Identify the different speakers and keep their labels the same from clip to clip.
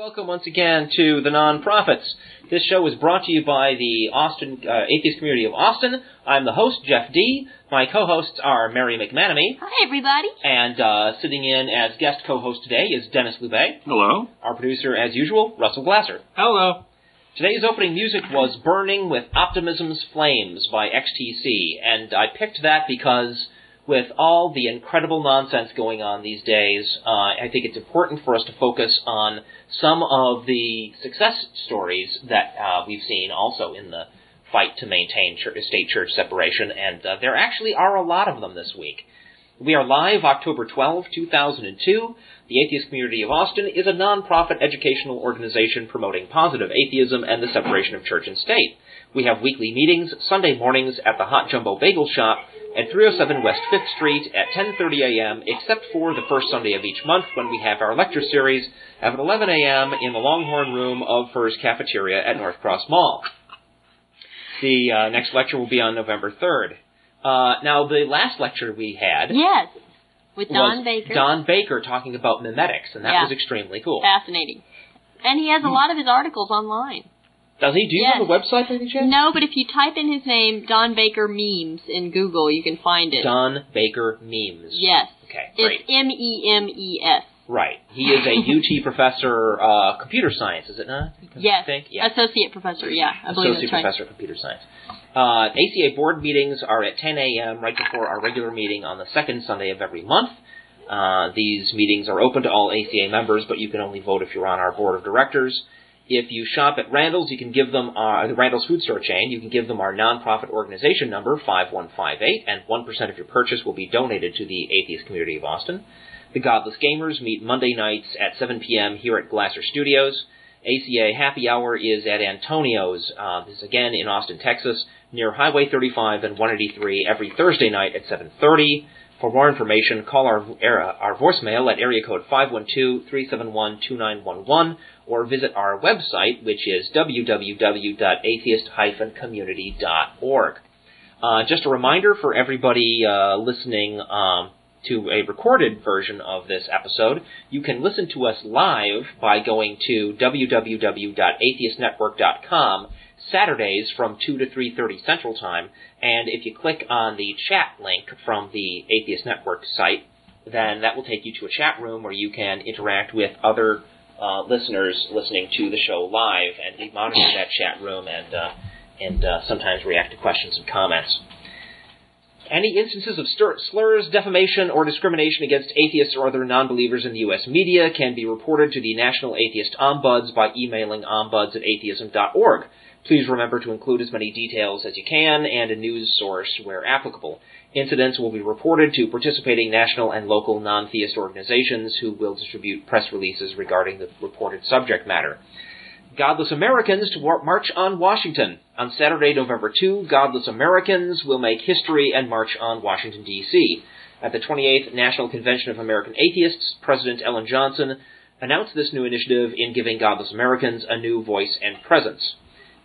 Speaker 1: Welcome once again to The Non-Prophets. This show is brought to you by the Atheist Community of Austin. I'm the host, Jeff D. My co-hosts are Mary Mcmanamee.
Speaker 2: Hi, everybody.
Speaker 1: And sitting in as guest co-host today is Denis Loubet.
Speaker 3: Hello.
Speaker 1: Our producer, as usual, Russell Glasser.
Speaker 3: Hello.
Speaker 1: Today's opening music was Burning with Optimism's Flames by XTC, and I picked that because with all the incredible nonsense going on these days, I think it's important for us to focus on some of the success stories that we've seen also in the fight to maintain state-church separation, and there actually are a lot of them this week. We are live October 12, 2002. The Atheist Community of Austin is a non-profit educational organization promoting positive atheism and the separation of church and state. We have weekly meetings Sunday mornings at the Hot Jumbo Bagel Shop at 307 West 5th Street at 10:30 a.m., except for the first Sunday of each month when we have our lecture series at 11 a.m. in the Longhorn Room of Furr's Cafeteria at North Cross Mall. The next lecture will be on November 3rd. Now, the last lecture we had...
Speaker 2: Yes, with Don Baker.
Speaker 1: Don Baker talking about mimetics, and that was extremely cool.
Speaker 2: Fascinating. And he has a lot of his articles online.
Speaker 1: Does he? Do you have a website by any chance?
Speaker 2: No, but if you type in his name, Don Baker Memes, in Google, you can find it.
Speaker 1: Don Baker Memes.
Speaker 2: Yes.
Speaker 1: Okay, great.
Speaker 2: It's M-E-M-E-S.
Speaker 1: Right. He is a UT professor, computer science, is it not?
Speaker 2: Yes.
Speaker 1: I think? Yeah.
Speaker 2: Associate professor, yeah. I believe
Speaker 1: Associate
Speaker 2: that's
Speaker 1: professor of computer science. ACA board meetings are at 10 a.m. right before our regular meeting on the second Sunday of every month. These meetings are open to all ACA members, but you can only vote if you're on our board of directors. If you shop at Randall's, you can give them the Randall's food store chain. You can give them our nonprofit organization number 5158, and 1% of your purchase will be donated to the Atheist Community of Austin. The Godless Gamers meet Monday nights at 7 p.m. here at Glasser Studios. ACA Happy Hour is at Antonio's. This is again in Austin, Texas, near Highway 35 and 183 every Thursday night at 7:30. For more information, call our voicemail at area code 512-371-2911 or visit our website, which is www.atheist-community.org. Just a reminder for everybody listening to a recorded version of this episode, you can listen to us live by going to www.atheistnetwork.com Saturdays from 2 to 3:30 Central Time, and if you click on the chat link from the Atheist Network site, then that will take you to a chat room where you can interact with other listeners listening to the show live, and we monitor that chat room and sometimes react to questions and comments. Any instances of slurs, defamation, or discrimination against atheists or other non-believers in the U.S. media can be reported to the National Atheist Ombuds by emailing ombuds@atheism.org. Please remember to include as many details as you can and a news source where applicable. Incidents will be reported to participating national and local non-theist organizations who will distribute press releases regarding the reported subject matter. Godless Americans to march on Washington. On Saturday, November 2, Godless Americans will make history and march on Washington, D.C. At the 28th National Convention of American Atheists, President Ellen Johnson announced this new initiative in giving Godless Americans a new voice and presence.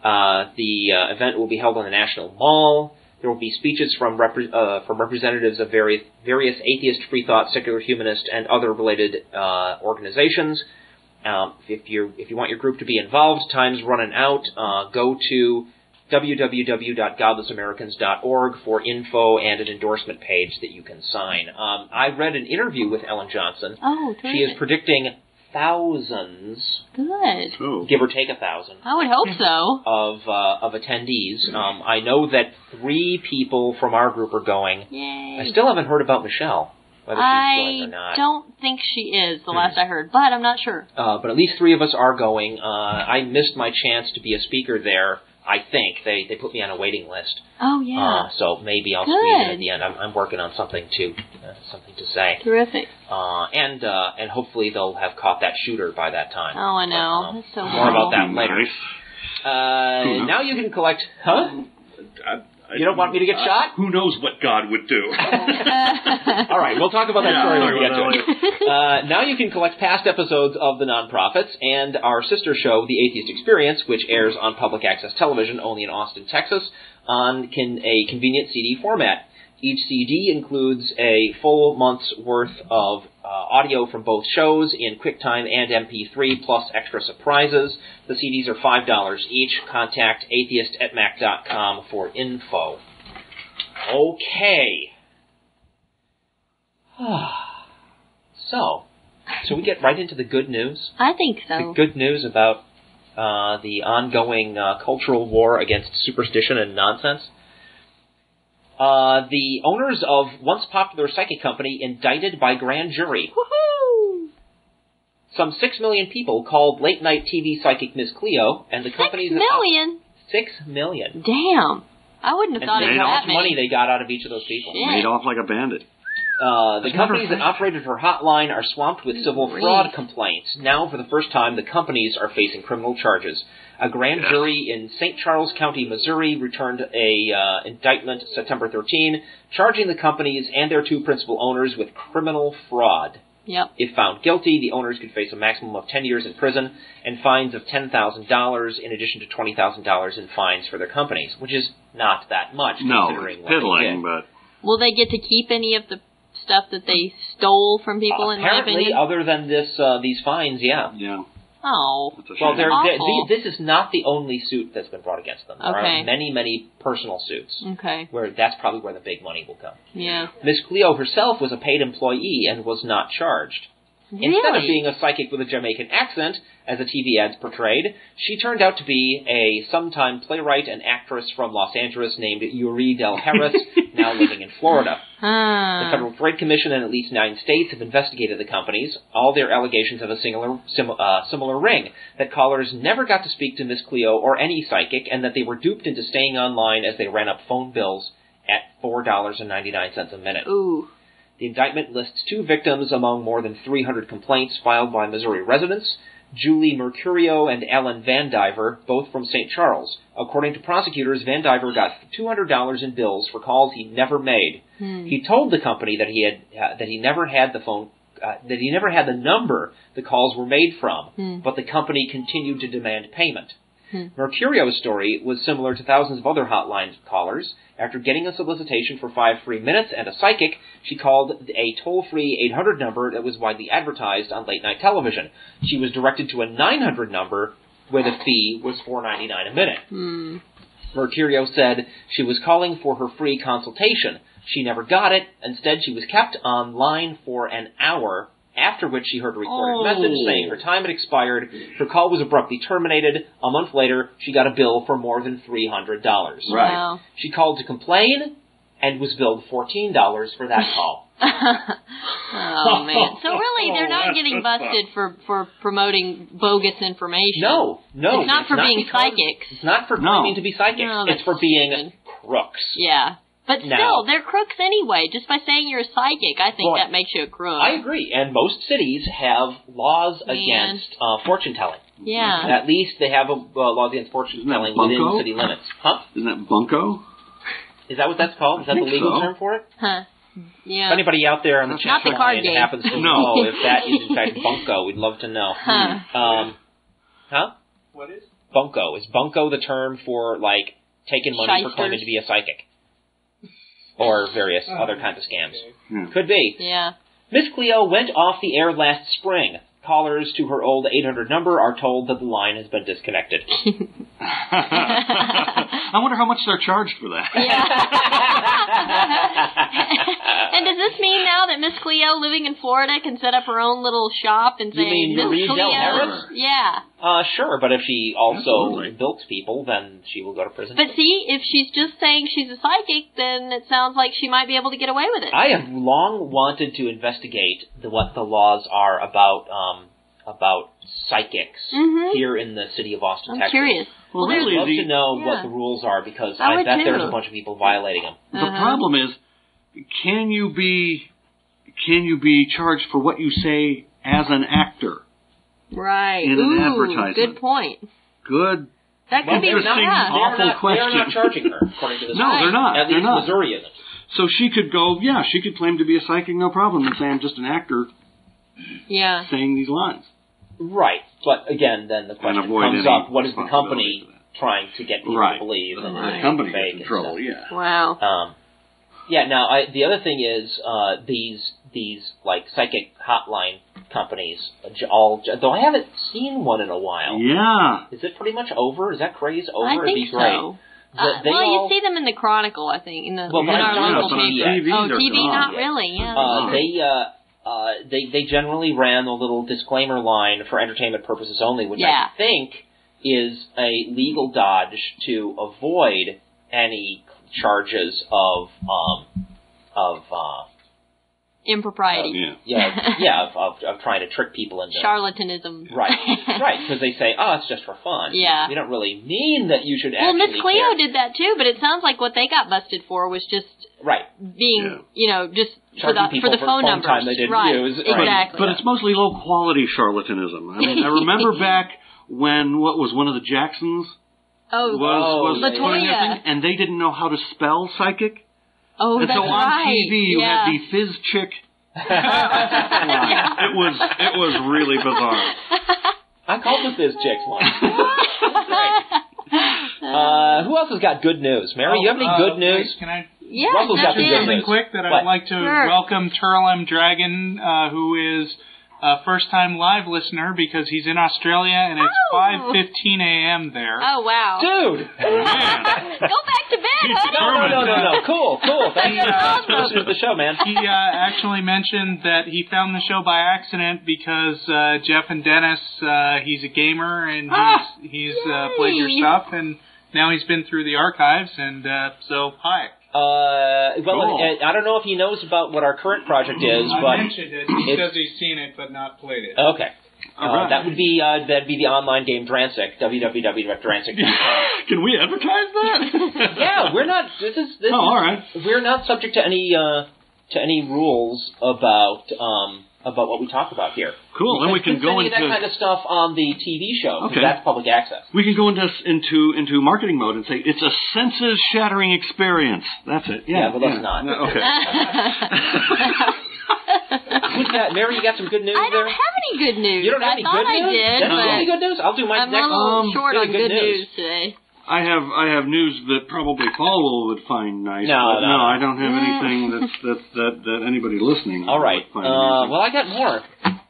Speaker 1: The event will be held on the National Mall. There will be speeches from representatives of various atheist, free thought, secular humanist, and other related organizations. If you want your group to be involved, time's running out. Go to www.godlessamericans.org for info and an endorsement page that you can sign. I read an interview with Ellen Johnson.
Speaker 2: Oh, terrific.
Speaker 1: She is predicting thousands.
Speaker 2: Good.
Speaker 3: Ooh.
Speaker 1: Give or take 1,000.
Speaker 2: I would hope so.
Speaker 1: Of attendees. I know that 3 people from our group are going.
Speaker 2: Yay.
Speaker 1: I still haven't heard about Michelle, whether she's going or not.
Speaker 2: I don't think she is, the last I heard, but I'm not sure.
Speaker 1: But at least 3 of us are going. I missed my chance to be a speaker there, I think. They put me on a waiting list.
Speaker 2: Oh, yeah.
Speaker 1: So maybe I'll squeeze in at the end. I'm working on something to say.
Speaker 2: Terrific.
Speaker 1: And hopefully they'll have caught that shooter by that time.
Speaker 2: Oh, I know. That's so
Speaker 1: more about that later.
Speaker 3: Nice.
Speaker 1: Now you can collect... Huh? You don't want me to get shot?
Speaker 3: Who knows what God would do?
Speaker 1: All right, we'll talk about that story when we get to it. Now you can collect past episodes of The Non-Prophets and our sister show, The Atheist Experience, which airs on public access television only in Austin, Texas, on a convenient CD format. Each CD includes a full month's worth of audio from both shows in QuickTime and MP3, plus extra surprises. The CDs are $5 each. Contact atheist@mac.com for info. Okay. So we get right into the good news?
Speaker 2: I think so.
Speaker 1: The good news about the ongoing cultural war against superstition and nonsense. The owners of once popular psychic company indicted by grand jury.
Speaker 2: Woohoo!
Speaker 1: Some 6 million people called late-night TV psychic Ms. Cleo, and the companies...
Speaker 2: 6 million?
Speaker 1: 6 million.
Speaker 2: Damn. I wouldn't have thought it was
Speaker 1: how
Speaker 2: that
Speaker 1: much
Speaker 2: many.
Speaker 1: money they got out of each of those people.
Speaker 2: Shit.
Speaker 3: Made off like a bandit.
Speaker 1: The companies that operated her hotline are swamped with civil fraud complaints. Now, for the first time, the companies are facing criminal charges. A grand jury in St. Charles County, Missouri, returned a indictment September 13, charging the companies and their 2 principal owners with criminal fraud.
Speaker 2: Yep.
Speaker 1: If found guilty, the owners could face a maximum of 10 years in prison and fines of $10,000 in addition to $20,000 in fines for their companies, which is not that much considering what they did.
Speaker 3: But
Speaker 2: will they get to keep any of the stuff that they stole from people, in my opinion?
Speaker 1: Apparently, other than these fines, yeah.
Speaker 3: Yeah.
Speaker 2: Oh.
Speaker 1: Well,
Speaker 2: awful.
Speaker 1: this is not the only suit that's been brought against them. There
Speaker 2: Okay.
Speaker 1: are many, many personal suits.
Speaker 2: Okay.
Speaker 1: Where that's probably where the big money will come.
Speaker 2: Yeah.
Speaker 1: Miss Cleo herself was a paid employee and was not charged.
Speaker 2: Really?
Speaker 1: Instead of being a psychic with a Jamaican accent, as the TV ads portrayed, she turned out to be a sometime playwright and actress from Los Angeles named Yuri Del Harris, now living in Florida. The Federal Trade Commission and at least 9 states have investigated the companies. All their allegations have a similar ring, that callers never got to speak to Miss Cleo or any psychic, and that they were duped into staying online as they ran up phone bills at $4.99 a minute.
Speaker 2: Ooh.
Speaker 1: The indictment lists 2 victims among more than 300 complaints filed by Missouri residents, Julie Mercurio and Alan Vandiver, both from St. Charles. According to prosecutors, Vandiver got $200 in bills for calls he never made. He told the company that he never had the number the calls were made from, but the company continued to demand payment. Mercurio's story was similar to thousands of other hotline callers. After getting a solicitation for 5 free minutes and a psychic, she called a toll-free 800 number that was widely advertised on late-night television. She was directed to a 900 number where the fee was $4.99 a minute. Mercurio said she was calling for her free consultation. She never got it. Instead, she was kept online for an hour, after which she heard a recorded message saying her time had expired. Her call was abruptly terminated. A month later, she got a bill for more than $300.
Speaker 3: Right.
Speaker 2: Wow.
Speaker 1: She called to complain and was billed $14 for that call.
Speaker 2: Oh, man. So really, they're not getting busted for promoting bogus information.
Speaker 1: No.
Speaker 2: It's not for being psychics.
Speaker 1: It's not for claiming to be psychics.
Speaker 2: No,
Speaker 1: it's for being
Speaker 2: stupid.
Speaker 1: crooks.
Speaker 2: Yeah. But still,
Speaker 1: Now,
Speaker 2: they're crooks anyway. Just by saying you're a psychic, I think that makes you a crook.
Speaker 1: I agree. And most cities have laws against fortune-telling.
Speaker 2: Yeah.
Speaker 1: At least they have laws against fortune-telling within city limits. Huh?
Speaker 3: Isn't that bunco?
Speaker 1: Is that what that's called? Is that the legal term for it?
Speaker 2: Huh. Yeah.
Speaker 1: If anybody out there on the chat line happens to know if that is in fact bunco, we'd love to know. Huh?
Speaker 4: What is?
Speaker 1: Bunco. Is bunco the term for, like, taking money for claiming to be a psychic? Or various other kinds of scams.
Speaker 3: Okay.
Speaker 1: Could be.
Speaker 2: Yeah.
Speaker 1: Miss Cleo went off the air last spring. Callers to her old 800 number are told that the line has been disconnected.
Speaker 3: I wonder how much they're charged for that.
Speaker 2: And does this mean now that Miss Cleo, living in Florida, can set up her own little shop and say,
Speaker 1: You mean
Speaker 2: Miss
Speaker 1: Marie
Speaker 2: Cleo?
Speaker 1: Del Harris?
Speaker 2: Yeah.
Speaker 1: Sure, but if she also
Speaker 3: Absolutely.
Speaker 1: bilks people, then she will go to prison.
Speaker 2: But see, if she's just saying she's a psychic, then it sounds like she might be able to get away with it.
Speaker 1: I have long wanted to investigate what the laws are about psychics here in the city of Austin,
Speaker 2: I'm
Speaker 1: Texas.
Speaker 2: curious.
Speaker 3: Well,
Speaker 1: I'd
Speaker 3: really,
Speaker 1: love to know what the rules are, because
Speaker 2: I
Speaker 1: I
Speaker 2: would
Speaker 1: bet
Speaker 2: too.
Speaker 1: there's a bunch of people violating them.
Speaker 3: the problem is, can you be charged for what you say as an actor?
Speaker 2: Right.
Speaker 3: In an advertisement.
Speaker 2: Good point.
Speaker 3: Good.
Speaker 2: That could be
Speaker 3: Interesting,
Speaker 2: yeah.
Speaker 3: awful question.
Speaker 1: They're not charging her, according to this.
Speaker 3: No, they're not.
Speaker 1: At
Speaker 3: They're
Speaker 1: least
Speaker 3: not.
Speaker 1: Missouri isn't.
Speaker 3: So she could go, she could claim to be a psychic, no problem, and say I'm just an actor
Speaker 2: Yeah.
Speaker 3: saying these lines.
Speaker 1: Right, but again, then the question
Speaker 3: avoid
Speaker 1: comes
Speaker 3: any
Speaker 1: up: what is the
Speaker 3: responsibility
Speaker 1: company
Speaker 3: for that.
Speaker 1: trying to get people
Speaker 3: Right.
Speaker 1: to believe? And
Speaker 3: The company
Speaker 1: fake
Speaker 3: gets in
Speaker 1: and
Speaker 3: trouble,
Speaker 1: stuff.
Speaker 3: yeah.
Speaker 2: Wow.
Speaker 1: Yeah. Now, the other thing is these like psychic hotline companies. Though I haven't seen one in a while.
Speaker 3: Yeah.
Speaker 1: Is it pretty much over? Is that craze over?
Speaker 2: I think
Speaker 1: It'd be great.
Speaker 2: so. You see them in the Chronicle, I think, in our local
Speaker 1: TV.
Speaker 2: TV, not really. Yeah.
Speaker 1: They generally ran a little disclaimer line for entertainment purposes only, which I think is a legal dodge to avoid any charges of
Speaker 2: impropriety.
Speaker 1: Of trying to trick people into
Speaker 2: charlatanism.
Speaker 1: Right, because they say, it's just for fun.
Speaker 2: Yeah.
Speaker 1: We don't really mean that you should
Speaker 2: Well,
Speaker 1: actually
Speaker 2: Miss Cleo
Speaker 1: care.
Speaker 2: did that too, but it sounds like what they got busted for was just being, just for the phone numbers.
Speaker 1: Time they didn't use.
Speaker 2: Exactly.
Speaker 3: But it's mostly low-quality charlatanism. I mean, I remember back when, one of the Jacksons was putting their thing, and they didn't know how to spell psychic.
Speaker 2: Oh,
Speaker 3: and
Speaker 2: that's
Speaker 3: so on TV, you had the fizz chick. It was really bizarre.
Speaker 1: I called the fizz chicks once. Who else has got good news? Mary, you have any good news?
Speaker 4: Can I?
Speaker 2: Yeah,
Speaker 1: Russell's got some good
Speaker 4: something
Speaker 1: news.
Speaker 4: quick that I'd like to welcome Turl M. Dragon, who is a first-time live listener because he's in Australia and it's 5:15 a.m. there.
Speaker 2: Oh, wow.
Speaker 1: Dude!
Speaker 3: Man.
Speaker 2: Go back to bed, honey.
Speaker 1: No. Cool. Thank you for listening to the show, man.
Speaker 4: He actually mentioned that he found the show by accident because Jeff and Dennis, he's a gamer and he's played your stuff, and now he's been through the archives, and so, hi.
Speaker 1: Cool. I don't know if he knows about what our current project is, but
Speaker 4: I mentioned it. He says he's seen it but not played it.
Speaker 1: Okay.
Speaker 3: Right.
Speaker 1: That'd be the online game Drancic, www.drancic.com.
Speaker 3: Can we advertise that?
Speaker 1: Yeah, we're not. This is
Speaker 3: all right.
Speaker 1: We're not subject to any rules about what we talk about here.
Speaker 3: Cool. Then we can go into
Speaker 1: that kind of stuff on the TV show.
Speaker 3: Okay.
Speaker 1: That's public access.
Speaker 3: We can go into marketing mode and say it's a senses-shattering experience. That's it. Yeah,
Speaker 1: but let's not.
Speaker 3: No, okay.
Speaker 1: Who's that? Mary, you got some good news there?
Speaker 2: I don't have any good news.
Speaker 1: You don't have any good news?
Speaker 2: I did,
Speaker 1: Dennis,
Speaker 2: but
Speaker 1: any good news? I'll do mine next.
Speaker 2: I'm a little short on good news today.
Speaker 3: I have news that probably Paul would find nice.
Speaker 1: No,
Speaker 3: I don't have anything that anybody listening.
Speaker 1: All right.
Speaker 3: Would find amusing.
Speaker 1: Well, I got more.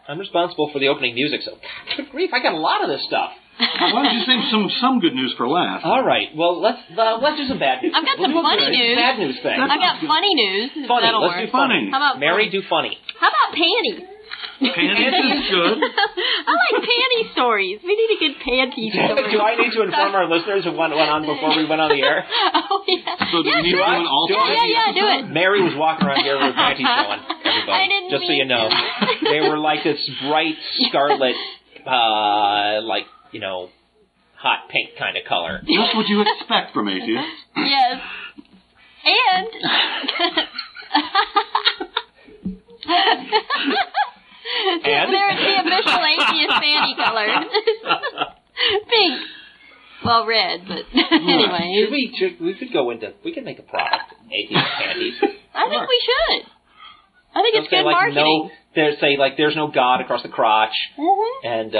Speaker 1: I'm responsible for the opening music, so good grief, I got a lot of this stuff.
Speaker 3: Why don't you save some good news for last?
Speaker 1: All right. Well, let's do some bad news.
Speaker 2: I've got some funny news.
Speaker 1: Bad news thing.
Speaker 2: I've got funny news.
Speaker 1: Funny.
Speaker 2: That'll
Speaker 1: Let's
Speaker 2: work.
Speaker 1: do funny.
Speaker 2: How about
Speaker 1: Mary?
Speaker 2: funny?
Speaker 1: Do funny.
Speaker 2: How about panties?
Speaker 3: Panties is good.
Speaker 2: I like panty stories. We need a good panty story.
Speaker 1: Do I need to inform our listeners of what went on before we went on the air?
Speaker 2: Oh, yeah.
Speaker 3: So do we need to do an all-time?
Speaker 2: Yeah, do it.
Speaker 1: Mary was walking around here with her panties showing, everybody.
Speaker 2: I didn't
Speaker 1: just so you
Speaker 2: mean
Speaker 1: know.
Speaker 2: to.
Speaker 1: They were like this bright scarlet, hot pink kind of color.
Speaker 3: Just what you expect from atheists.
Speaker 2: Yes. And...
Speaker 1: And?
Speaker 2: There's the official atheist panty color. Pink. Well, red, but anyway.
Speaker 1: We could make a product, atheist panties.
Speaker 2: I think we should. I think it's good marketing.
Speaker 1: There's no God across the crotch.
Speaker 2: Mm-hmm.
Speaker 1: And,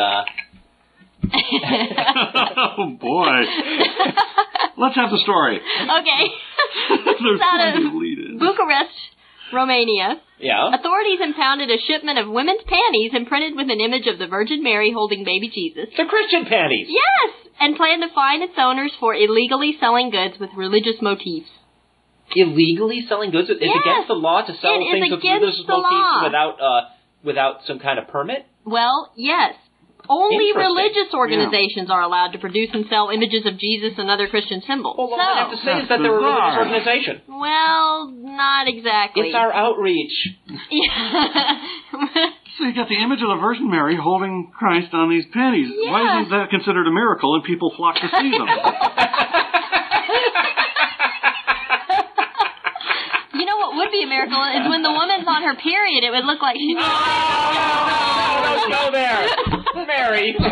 Speaker 3: oh, boy. Let's have the story.
Speaker 2: Okay.
Speaker 3: There's
Speaker 2: out
Speaker 3: plenty
Speaker 2: of
Speaker 3: to lead in.
Speaker 2: Bucharest, Romania.
Speaker 1: Yeah.
Speaker 2: Authorities impounded a shipment of women's panties imprinted with an image of the Virgin Mary holding baby Jesus.
Speaker 1: The Christian panties.
Speaker 2: Yes! And plan to fine its owners for illegally selling goods with religious motifs.
Speaker 1: Illegally selling goods? It's against the law to sell things with religious motifs without some kind of permit?
Speaker 2: Well, yes. Only religious organizations are allowed to produce and sell images of Jesus and other Christian symbols.
Speaker 1: Well, what I have to say is that they're a religious organization.
Speaker 2: Well, not exactly.
Speaker 1: It's our outreach.
Speaker 3: So you got the image of the Virgin Mary holding Christ on these panties.
Speaker 2: Yeah.
Speaker 3: Why isn't that considered a miracle and people flock to see them?
Speaker 2: You know what would be a miracle is when the woman's on her period, it would look like she's...
Speaker 1: Don't go there. Mary.
Speaker 3: Mary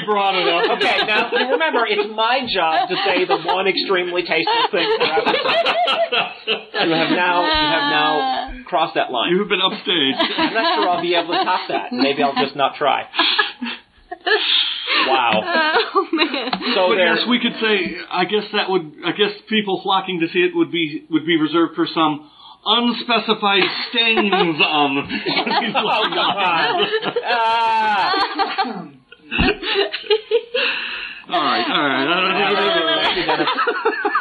Speaker 3: brought it up.
Speaker 1: Okay, now remember, it's my job to say the one extremely tasteful thing per episode. You have now crossed that line.
Speaker 3: You have been upstage.
Speaker 1: I'm not sure I'll be able to top that. Maybe I'll just not try. Wow.
Speaker 2: Oh man.
Speaker 1: So
Speaker 3: yes, we could say. I guess people flocking to see it would be reserved for some unspecified stains on them. All right.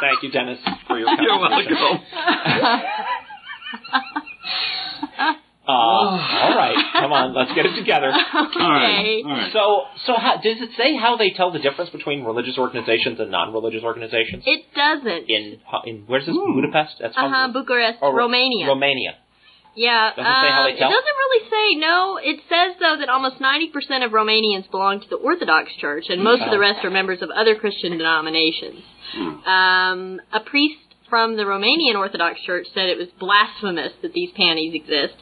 Speaker 1: Thank you, Dennis, for your contribution.
Speaker 3: You're welcome.
Speaker 1: All right, come on, let's get it together.
Speaker 2: Okay.
Speaker 3: All right.
Speaker 1: So how, does it say how they tell the difference between religious organizations and non-religious organizations?
Speaker 2: It doesn't.
Speaker 1: In where's this? Budapest? That's Hungary.
Speaker 2: Bucharest,
Speaker 1: Oh,
Speaker 2: Romania.
Speaker 1: Romania.
Speaker 2: Yeah.
Speaker 1: Doesn't say how they tell?
Speaker 2: It doesn't really say. No, it says though that almost 90% of Romanians belong to the Orthodox Church, and most of the rest are members of other Christian denominations. A priest from the Romanian Orthodox Church said it was blasphemous that these panties exist.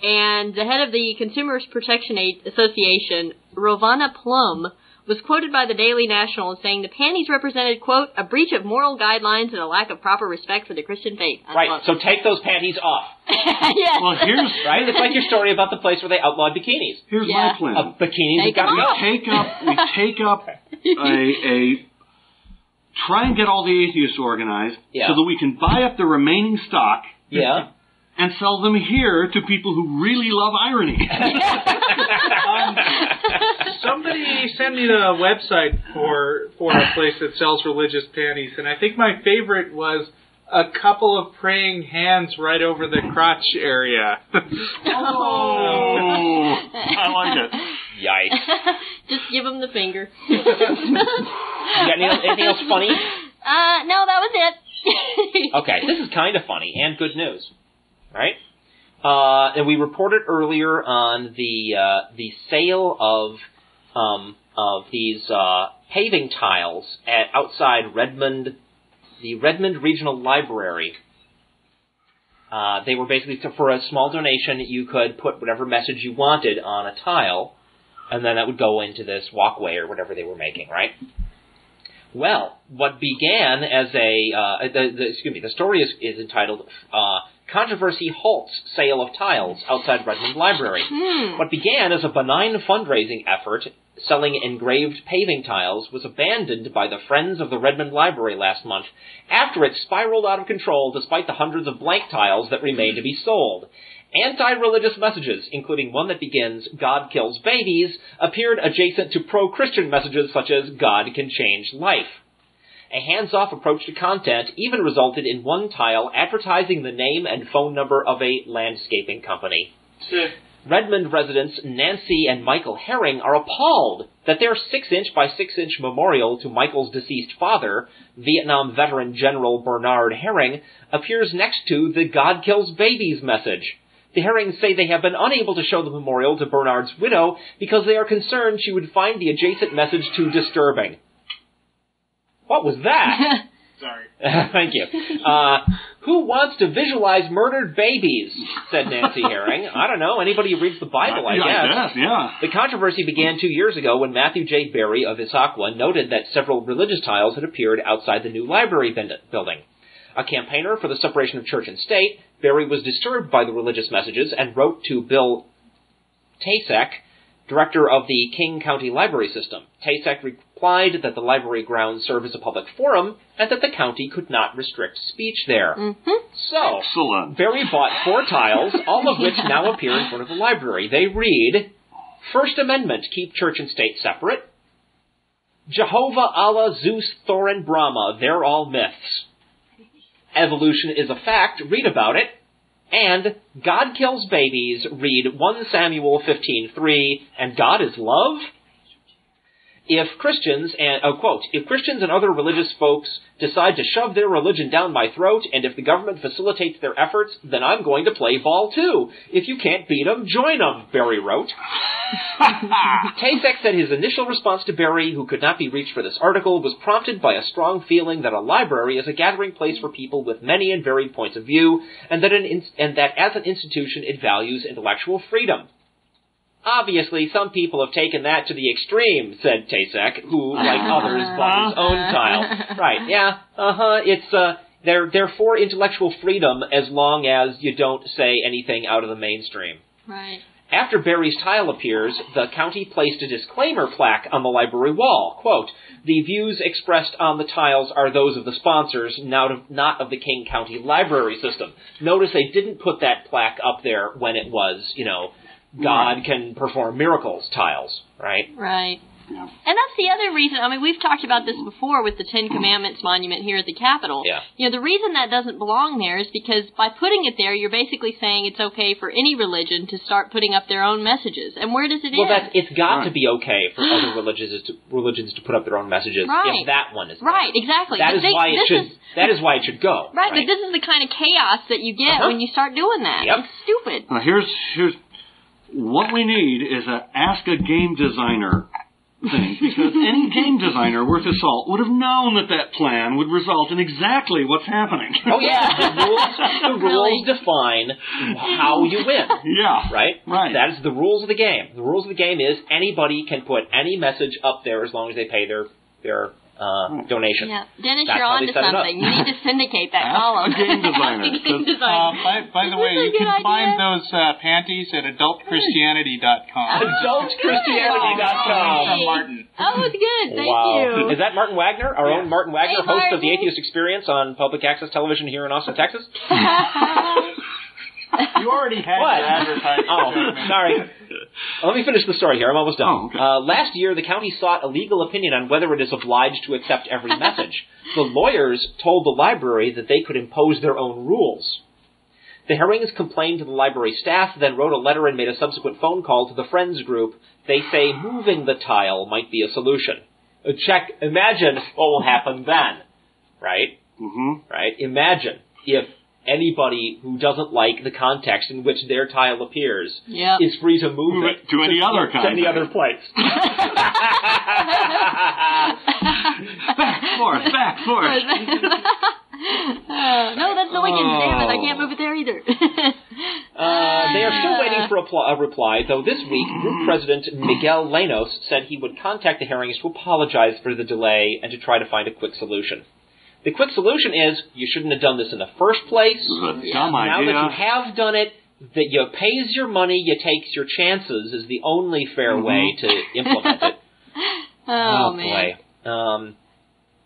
Speaker 2: And the head of the Consumers Protection Association, Rovana Plum, was quoted by the Daily National as saying the panties represented, quote, a breach of moral guidelines and a lack of proper respect for the Christian faith. Unquote.
Speaker 1: Right, so take those panties off.
Speaker 2: Yes.
Speaker 3: Well, here's...
Speaker 1: Right? It's like your story about the place where they outlawed bikinis.
Speaker 3: Here's my plan.
Speaker 1: Bikinis have got to go.
Speaker 3: We take up try and get all the atheists organized so that we can buy up the remaining stock.
Speaker 1: Yeah.
Speaker 3: And sell them here to people who really love irony.
Speaker 4: Somebody sent me the website for a place that sells religious panties, and I think my favorite was a couple of praying hands right over the crotch area.
Speaker 3: Oh, I like it.
Speaker 1: Yikes.
Speaker 2: Just give them the finger.
Speaker 1: You got anything else funny?
Speaker 2: No, that was it.
Speaker 1: Okay, this is kind of funny and good news. Right? And we reported earlier on the sale of these paving tiles outside Redmond, the Redmond Regional Library. They were basically, for a small donation, you could put whatever message you wanted on a tile, and then that would go into this walkway or whatever they were making, right? Well, what began as the story is entitled, Controversy Halts Sale of Tiles Outside Redmond Library. What began as a benign fundraising effort selling engraved paving tiles was abandoned by the Friends of the Redmond Library last month after it spiraled out of control despite the hundreds of blank tiles that remained to be sold. Anti-religious messages, including one that begins, God kills babies, appeared adjacent to pro-Christian messages such as God can change life. A hands-off approach to content even resulted in one tile advertising the name and phone number of a landscaping company. Redmond residents Nancy and Michael Herring are appalled that their 6-inch by 6-inch memorial to Michael's deceased father, Vietnam veteran General Bernard Herring, appears next to the God kills babies message. The Herrings say they have been unable to show the memorial to Bernard's widow because they are concerned she would find the adjacent message too disturbing. What was that?
Speaker 4: Sorry.
Speaker 1: Thank you. Who wants to visualize murdered babies? Said Nancy Herring. I don't know. Anybody who reads the Bible, I guess.
Speaker 3: Yeah.
Speaker 1: The controversy began 2 years ago when Matthew J. Berry of Issaquah noted that several religious tiles had appeared outside the new library building. A campaigner for the separation of church and state, Berry was disturbed by the religious messages and wrote to Bill Tasek, director of the King County Library System. Tasek replied that the library grounds serve as a public forum and that the county could not restrict speech there. So,
Speaker 3: excellent.
Speaker 1: Berry bought 4 tiles, all of which now appear in front of the library. They read, First Amendment, keep church and state separate. Jehovah, Allah, Zeus, Thor, and Brahma, they're all myths. Evolution is a fact, read about it. And God kills babies, read 1 Samuel 15:3, and God is love? If Christians and other religious folks decide to shove their religion down my throat, and if the government facilitates their efforts, then I'm going to play ball too. If you can't beat 'em, join 'em, Berry wrote. Tasek said his initial response to Berry, who could not be reached for this article, was prompted by a strong feeling that a library is a gathering place for people with many and varied points of view, and that as an institution it values intellectual freedom. Obviously, some people have taken that to the extreme, said Tasek, who, like others, bought his own tile. Right, yeah, it's, they're for intellectual freedom as long as you don't say anything out of the mainstream.
Speaker 2: Right.
Speaker 1: After Barry's tile appears, the county placed a disclaimer plaque on the library wall. Quote, "The views expressed on the tiles are those of the sponsors, not of the King County Library System." Notice they didn't put that plaque up there when it was, God can perform miracles tiles, right?
Speaker 2: Right. Yeah. And that's the other reason, we've talked about this before with the Ten Commandments monument here at the Capitol.
Speaker 1: Yeah.
Speaker 2: The reason that doesn't belong there is because by putting it there, you're basically saying it's okay for any religion to start putting up their own messages. And where does it end?
Speaker 1: Well, it's got to be okay for other religions to put up their own messages if that one is
Speaker 2: right, exactly.
Speaker 1: That is why it should go.
Speaker 2: Right, but this is the kind of chaos that you get when you start doing that.
Speaker 1: Yep.
Speaker 2: It's stupid.
Speaker 3: Now, here's what we need is a Ask a Game Designer thing, because any game designer worth his salt would have known that plan would result in exactly what's happening.
Speaker 1: Oh, yeah. The rules define how you win.
Speaker 3: Yeah.
Speaker 1: Right? That is the rules of the game. The rules of the game is anybody can put any message up there as long as they pay their donation.
Speaker 2: Yeah. Dennis, you're on to something. You need to syndicate that column.
Speaker 3: Game designer.
Speaker 4: By the way, you can find those panties at adultchristianity.com.
Speaker 1: Adultchristianity.com.
Speaker 4: From Martin.
Speaker 2: Oh, it's good. Thank you.
Speaker 1: Is that Martin Wagner? Our own Martin Wagner,
Speaker 2: Hey,
Speaker 1: host of the
Speaker 2: Martin.
Speaker 1: Atheist Experience on public access television here in Austin, Texas?
Speaker 4: You already had your advertising.
Speaker 1: Oh, sorry. Let me finish the story here. I'm almost done.
Speaker 3: Oh, okay.
Speaker 1: Last year, the county sought a legal opinion on whether it is obliged to accept every message. The lawyers told the library that they could impose their own rules. The Herrings complained to the library staff, then wrote a letter and made a subsequent phone call to the Friends group. They say moving the tile might be a solution. Imagine what will happen then, right?
Speaker 3: Mm-hmm.
Speaker 1: Right? Imagine if anybody who doesn't like the context in which their tile appears is free to move it
Speaker 3: to any other context.
Speaker 1: To any other place.
Speaker 3: Back, forth.
Speaker 2: No, that's the Lincoln. Damn it, I can't move it there either.
Speaker 1: They are still waiting for a reply, though this week, Group President Miguel Lanos said he would contact the Herrings to apologize for the delay and to try to find a quick solution. The quick solution is, you shouldn't have done this in the first place.
Speaker 3: This is a dumb idea.
Speaker 1: Now that you have done it, that you pays your money, you takes your chances is the only fair way to implement it.
Speaker 2: Oh, man.
Speaker 1: Boy.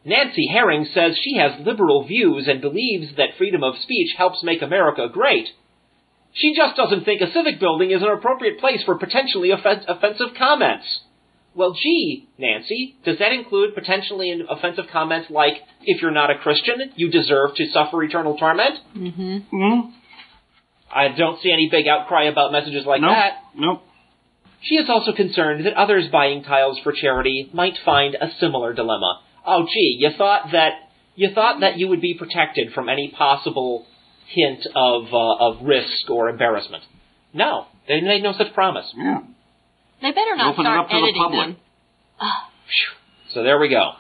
Speaker 1: Nancy Herring says she has liberal views and believes that freedom of speech helps make America great. She just doesn't think a civic building is an appropriate place for potentially offensive comments. Well, gee, Nancy, does that include potentially offensive comments like, if you're not a Christian, you deserve to suffer eternal torment?
Speaker 2: Mm-hmm.
Speaker 3: Mm-hmm.
Speaker 1: I don't see any big outcry about messages like that.
Speaker 3: Nope.
Speaker 1: She is also concerned that others buying tiles for charity might find a similar dilemma. Oh, gee, you thought that you would be protected from any possible hint of risk or embarrassment. No, they made no such promise.
Speaker 3: Yeah.
Speaker 2: They better not
Speaker 3: Open
Speaker 2: start
Speaker 3: it up to the
Speaker 2: editing
Speaker 3: public.
Speaker 2: them.
Speaker 1: So there we go.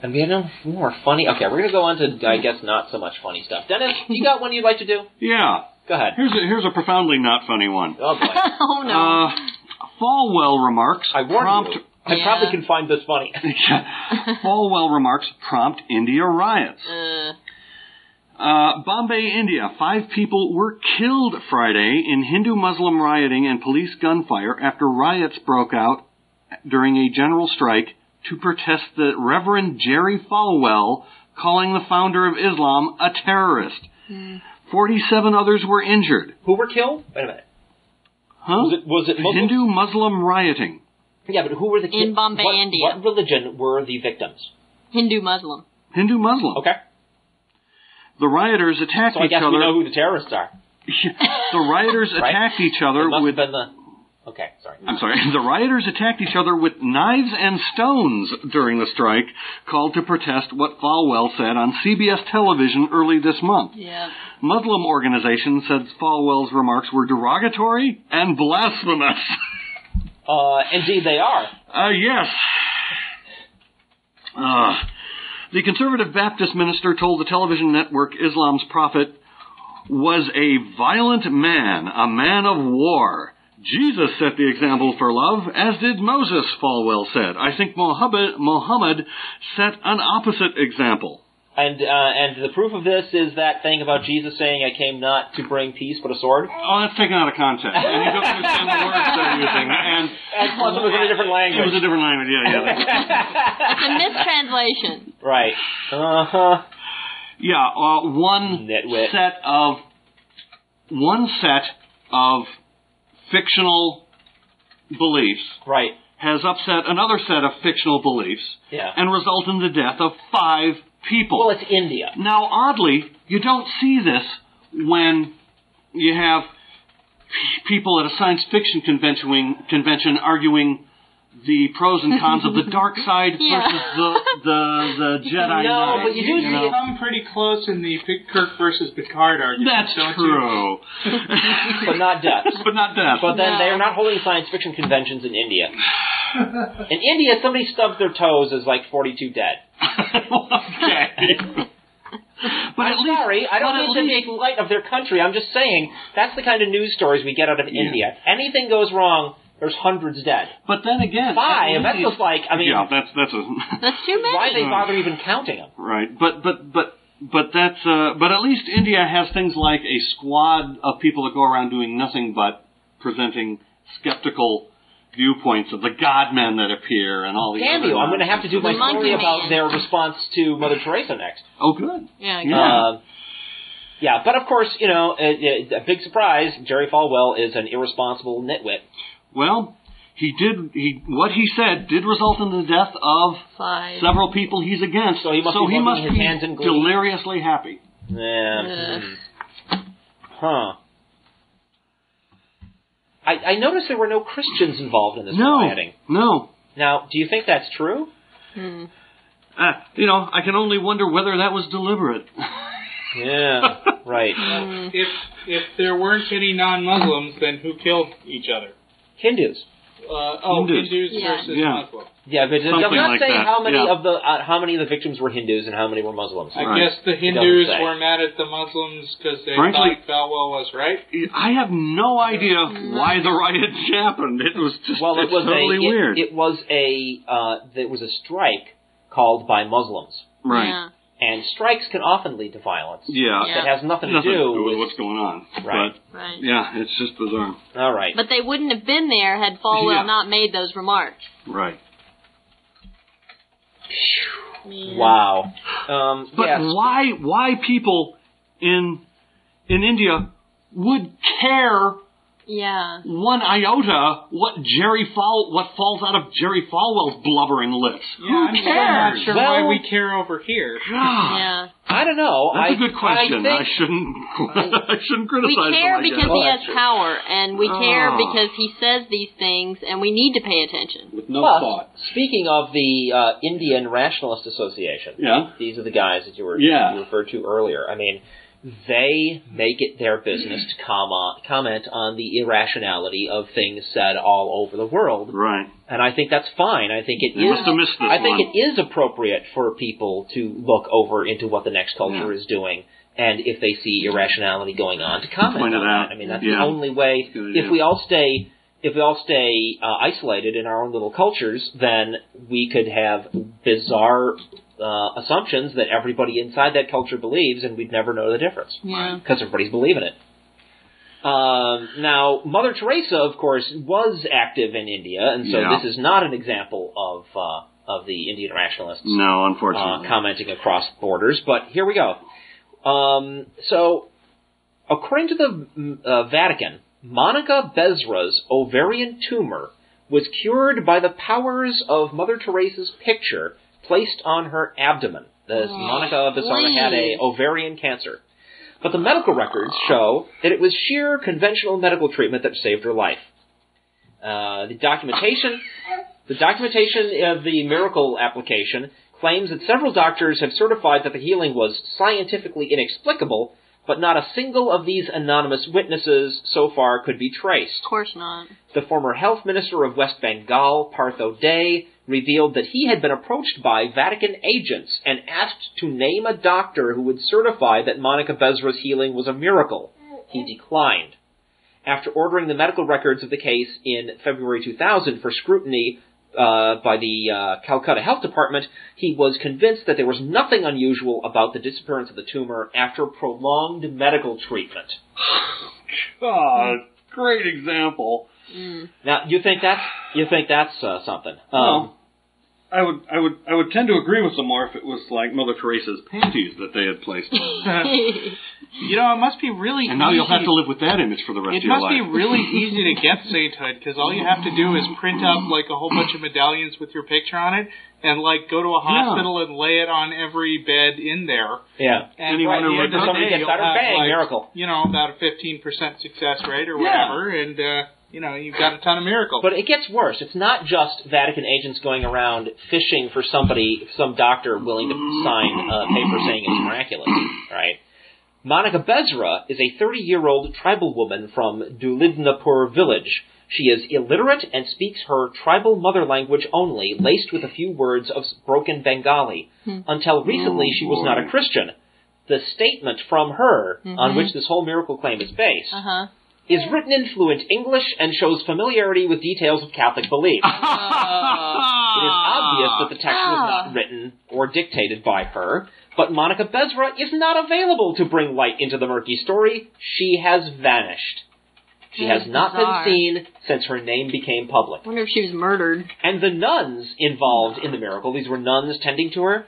Speaker 1: And we have no more funny. Okay, we're going to go on to, I guess, not so much funny stuff. Dennis, you got one you'd like to do?
Speaker 3: Yeah.
Speaker 1: Go ahead.
Speaker 3: Here's a profoundly not funny one.
Speaker 1: Oh, boy.
Speaker 2: Oh, no.
Speaker 3: Falwell remarks
Speaker 1: I warned you. I probably can find this funny.
Speaker 3: Falwell remarks prompt India riots. Bombay, India. 5 people were killed Friday in Hindu-Muslim rioting and police gunfire after riots broke out during a general strike to protest the Reverend Jerry Falwell calling the founder of Islam a terrorist. 47 others were injured.
Speaker 1: Who were killed? Wait a minute.
Speaker 3: Huh?
Speaker 1: Was it Muslims?
Speaker 3: Hindu-Muslim rioting.
Speaker 1: Yeah, but who were the
Speaker 2: In Bombay, India.
Speaker 1: What religion were the victims?
Speaker 2: Hindu-Muslim.
Speaker 3: Hindu-Muslim.
Speaker 1: Okay.
Speaker 3: The rioters attacked
Speaker 1: So I
Speaker 3: each
Speaker 1: guess
Speaker 3: other.
Speaker 1: we know who the terrorists are.
Speaker 3: The rioters attacked each other
Speaker 1: It must
Speaker 3: with...
Speaker 1: have been the... Okay, sorry.
Speaker 3: I'm sorry. The rioters attacked each other with knives and stones during the strike, called to protest what Falwell said on CBS television early this month.
Speaker 2: Yeah.
Speaker 3: Muslim organizations said Falwell's remarks were derogatory and blasphemous.
Speaker 1: Indeed they are.
Speaker 3: Yes. The conservative Baptist minister told the television network Islam's prophet was a violent man, a man of war. Jesus set the example for love, as did Moses, Falwell said. I think Muhammad set an opposite example.
Speaker 1: And the proof of this is that thing about Jesus saying, "I came not to bring peace but a sword."
Speaker 3: Oh, that's taken out of context. And you don't understand the words they're using. And
Speaker 1: plus it was in a different language.
Speaker 3: It was a different language, yeah.
Speaker 2: It's a mistranslation.
Speaker 1: Right. Uh-huh.
Speaker 3: Yeah, one set of fictional beliefs has upset another set of fictional beliefs and resulted in the death of 5 people.
Speaker 1: Well, it's India.
Speaker 3: Now, oddly, you don't see this when you have people at a science fiction convention arguing the pros and cons of the dark side versus the Jedi Knight.
Speaker 1: But you do see it
Speaker 4: come pretty close in the Kirk versus Picard argument.
Speaker 3: That's true.
Speaker 1: But not death. But then they are not holding science fiction conventions in India. In India, somebody stubs their toes is like 42 dead.
Speaker 3: Okay. But
Speaker 1: I'm sorry, I don't mean to make light of their country. I'm just saying that's the kind of news stories we get out of India. Anything goes wrong, there's hundreds dead.
Speaker 3: But then again,
Speaker 1: 5. That's just like, I mean,
Speaker 3: that's
Speaker 2: too many.
Speaker 1: Why they bother even counting them?
Speaker 3: Right, but at least India has things like a squad of people that go around doing nothing but presenting skeptical viewpoints of the God-men that appear and all these
Speaker 1: Damn you, I'm going to have to do my story about their response to Mother Teresa next.
Speaker 3: Oh, good.
Speaker 2: Yeah.
Speaker 1: But of course, a big surprise, Jerry Falwell is an irresponsible nitwit.
Speaker 3: Well, what he said did result in the death of
Speaker 2: 5
Speaker 3: several people he's against,
Speaker 1: so he must be
Speaker 3: his
Speaker 1: hands in glee.
Speaker 3: Deliriously happy.
Speaker 1: Yeah. Huh. I noticed there were no Christians involved in this rioting.
Speaker 3: No.
Speaker 1: Now, do you think that's true?
Speaker 3: I can only wonder whether that was deliberate.
Speaker 1: Yeah, right.
Speaker 4: If there weren't any non-Muslims, then who killed each other?
Speaker 1: Hindus.
Speaker 4: Hindus versus Muslims.
Speaker 1: Yeah, but it does not
Speaker 3: like
Speaker 1: say
Speaker 3: that.
Speaker 1: how many of the victims were Hindus and how many were Muslims.
Speaker 4: I guess the Hindus were mad at the Muslims because they thought Falwell was right.
Speaker 3: I have no idea why the riots happened. It was just totally weird.
Speaker 1: It was a strike called by Muslims.
Speaker 3: Right.
Speaker 2: Yeah.
Speaker 1: And strikes can often lead to violence.
Speaker 3: Yeah.
Speaker 1: That has nothing to do
Speaker 3: with what's going on.
Speaker 1: Right.
Speaker 2: Right.
Speaker 3: Yeah, it's just bizarre.
Speaker 1: All right.
Speaker 2: But they wouldn't have been there had Falwell not made those remarks.
Speaker 3: Right.
Speaker 2: Yeah.
Speaker 1: Wow.
Speaker 3: But why people in India would care one iota what falls out of Jerry Falwell's blubbering lips?
Speaker 4: Yeah,
Speaker 3: Who cares?
Speaker 4: I'm not sure why we care over here.
Speaker 2: Yeah.
Speaker 1: I don't know.
Speaker 3: That's a good question. I shouldn't criticize
Speaker 2: We care
Speaker 3: him,
Speaker 2: because he has power, and we care because he says these things, and we need to pay attention.
Speaker 3: With no thought.
Speaker 1: Speaking of the Indian Rationalist Association, these are the guys that you referred to earlier. I mean, they make it their business to comment on the irrationality of things said all over the world.
Speaker 3: Right.
Speaker 1: And I think that's fine. I think it is appropriate for people to look over into what the next culture is doing, and if they see irrationality going on, to comment on that. I mean, that's the only way. If we all stay isolated in our own little cultures, then we could have bizarre assumptions that everybody inside that culture believes, and we'd never know the difference.
Speaker 2: Yeah.
Speaker 1: Because everybody's believing it. Now, Mother Teresa, of course, was active in India, and so this is not an example of the Indian rationalists.
Speaker 3: No, unfortunately.
Speaker 1: Commenting across borders, but here we go. So, according to the Vatican, Monica Bezra's ovarian tumor was cured by the powers of Mother Teresa's picture placed on her abdomen. Monica Bezra had an ovarian cancer. But the medical records show that it was sheer conventional medical treatment that saved her life. The documentation of the miracle application claims that several doctors have certified that the healing was scientifically inexplicable, but not a single of these anonymous witnesses so far could be traced.
Speaker 2: Of course not.
Speaker 1: The former health minister of West Bengal, Partho Dey, revealed that he had been approached by Vatican agents and asked to name a doctor who would certify that Monica Bezra's healing was a miracle. He declined. After ordering the medical records of the case in February 2000 for scrutiny by the Calcutta Health Department, he was convinced that there was nothing unusual about the disappearance of the tumor after prolonged medical treatment.
Speaker 3: God, great example.
Speaker 1: Now, you think that's something?
Speaker 3: Well, I would tend to agree with them more if it was like Mother Teresa's panties that they had placed on.
Speaker 4: You know, it must be really
Speaker 3: And now
Speaker 4: easy.
Speaker 3: you'll have to live with that image for the rest of your life.
Speaker 4: It must be really easy to get sainthood, because all you have to do is print up, like, a whole bunch of medallions with your picture on it, and, like, go to a hospital and lay it on every bed in there.
Speaker 1: Yeah.
Speaker 4: And
Speaker 3: Anyone who
Speaker 1: somebody gets better, bang,
Speaker 4: like,
Speaker 1: miracle.
Speaker 4: You know, about a 15% success rate or whatever, and, you know, you've got a ton of miracles.
Speaker 1: But it gets worse. It's not just Vatican agents going around fishing for somebody, some doctor willing to sign a paper saying it's miraculous, right? Monica Bezra is a 30-year-old tribal woman from Dulidnapur village. She is illiterate and speaks her tribal mother language only, laced with a few words of broken Bengali. Until recently, she was not a Christian. The statement from her, on which this whole miracle claim is based, is written in fluent English and shows familiarity with details of Catholic belief. It is obvious that the text was not written or dictated by her, but Monica Bezra is not available to bring light into the murky story. She has vanished. She has not been seen since her name became public.
Speaker 2: I wonder if she was murdered.
Speaker 1: And the nuns involved in the miracle, these were nuns tending to her,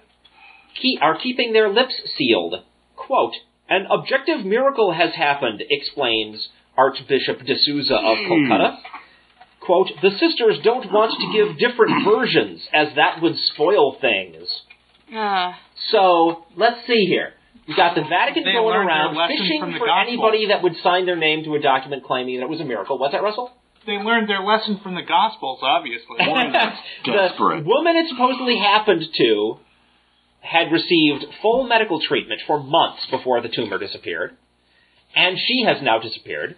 Speaker 1: are keeping their lips sealed. Quote, "An objective miracle has happened," explains Archbishop D'Souza of Kolkata. Quote, "The sisters don't want to give different versions, as that would spoil things." So, let's see here. You've got the Vatican going around fishing for anybody that would sign their name to a document claiming that it was a miracle. What's that, Russell?
Speaker 4: They learned their lesson from the Gospels, obviously.
Speaker 1: The woman it supposedly happened to had received full medical treatment for months before the tumor disappeared, and she has now disappeared.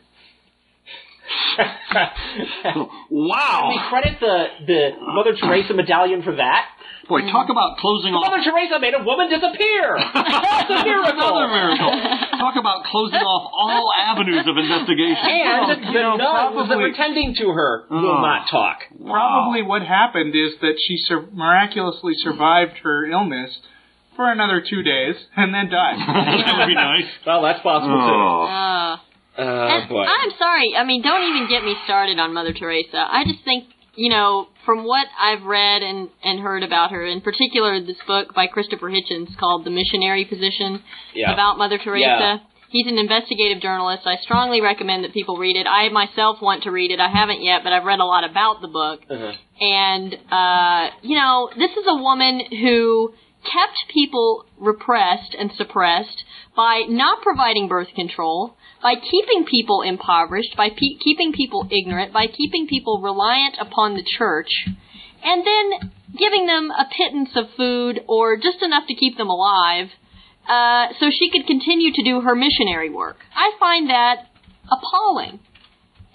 Speaker 3: Wow!
Speaker 1: Can we credit the Mother Teresa medallion for that?
Speaker 3: Boy, talk about closing off...
Speaker 1: Mother Teresa made a woman disappear! That's a miracle!
Speaker 3: Another miracle! Talk about closing off all avenues of investigation.
Speaker 1: And the nuns that were tending to her will not talk.
Speaker 4: Probably what happened is that she miraculously survived her illness for another 2 days and then died.
Speaker 3: That would be nice.
Speaker 1: Well, that's possible too.
Speaker 2: Boy. I'm sorry. I mean, don't even get me started on Mother Teresa. I just think, you know, from what I've read and heard about her, in particular this book by Christopher Hitchens called The Missionary Position about Mother Teresa. Yeah. He's an investigative journalist. I strongly recommend that people read it. I myself want to read it. I haven't yet, but I've read a lot about the book. And, you know, this is a woman who kept people repressed and suppressed by not providing birth control, by keeping people impoverished, by keeping people ignorant, by keeping people reliant upon the church, and then giving them a pittance of food or just enough to keep them alive so she could continue to do her missionary work. I find that appalling.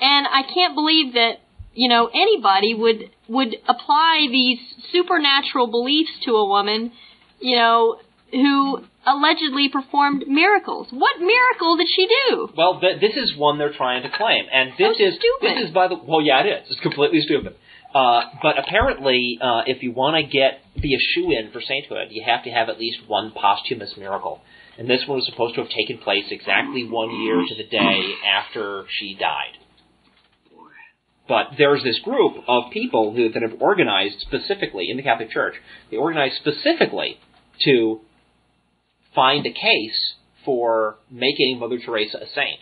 Speaker 2: And I can't believe that, you know, anybody would apply these supernatural beliefs to a woman, you know, who allegedly performed miracles. What miracle did she do?
Speaker 1: Well, this is one they're trying to claim, and this is
Speaker 2: stupid.
Speaker 1: This is well, yeah, it is. It's completely stupid. But apparently, if you want to be a shoo-in for sainthood, you have to have at least one posthumous miracle. And this one was supposed to have taken place exactly 1 year to the day after she died. But there's this group of people that have organized specifically in the Catholic Church. They organized specifically to find a case for making Mother Teresa a saint.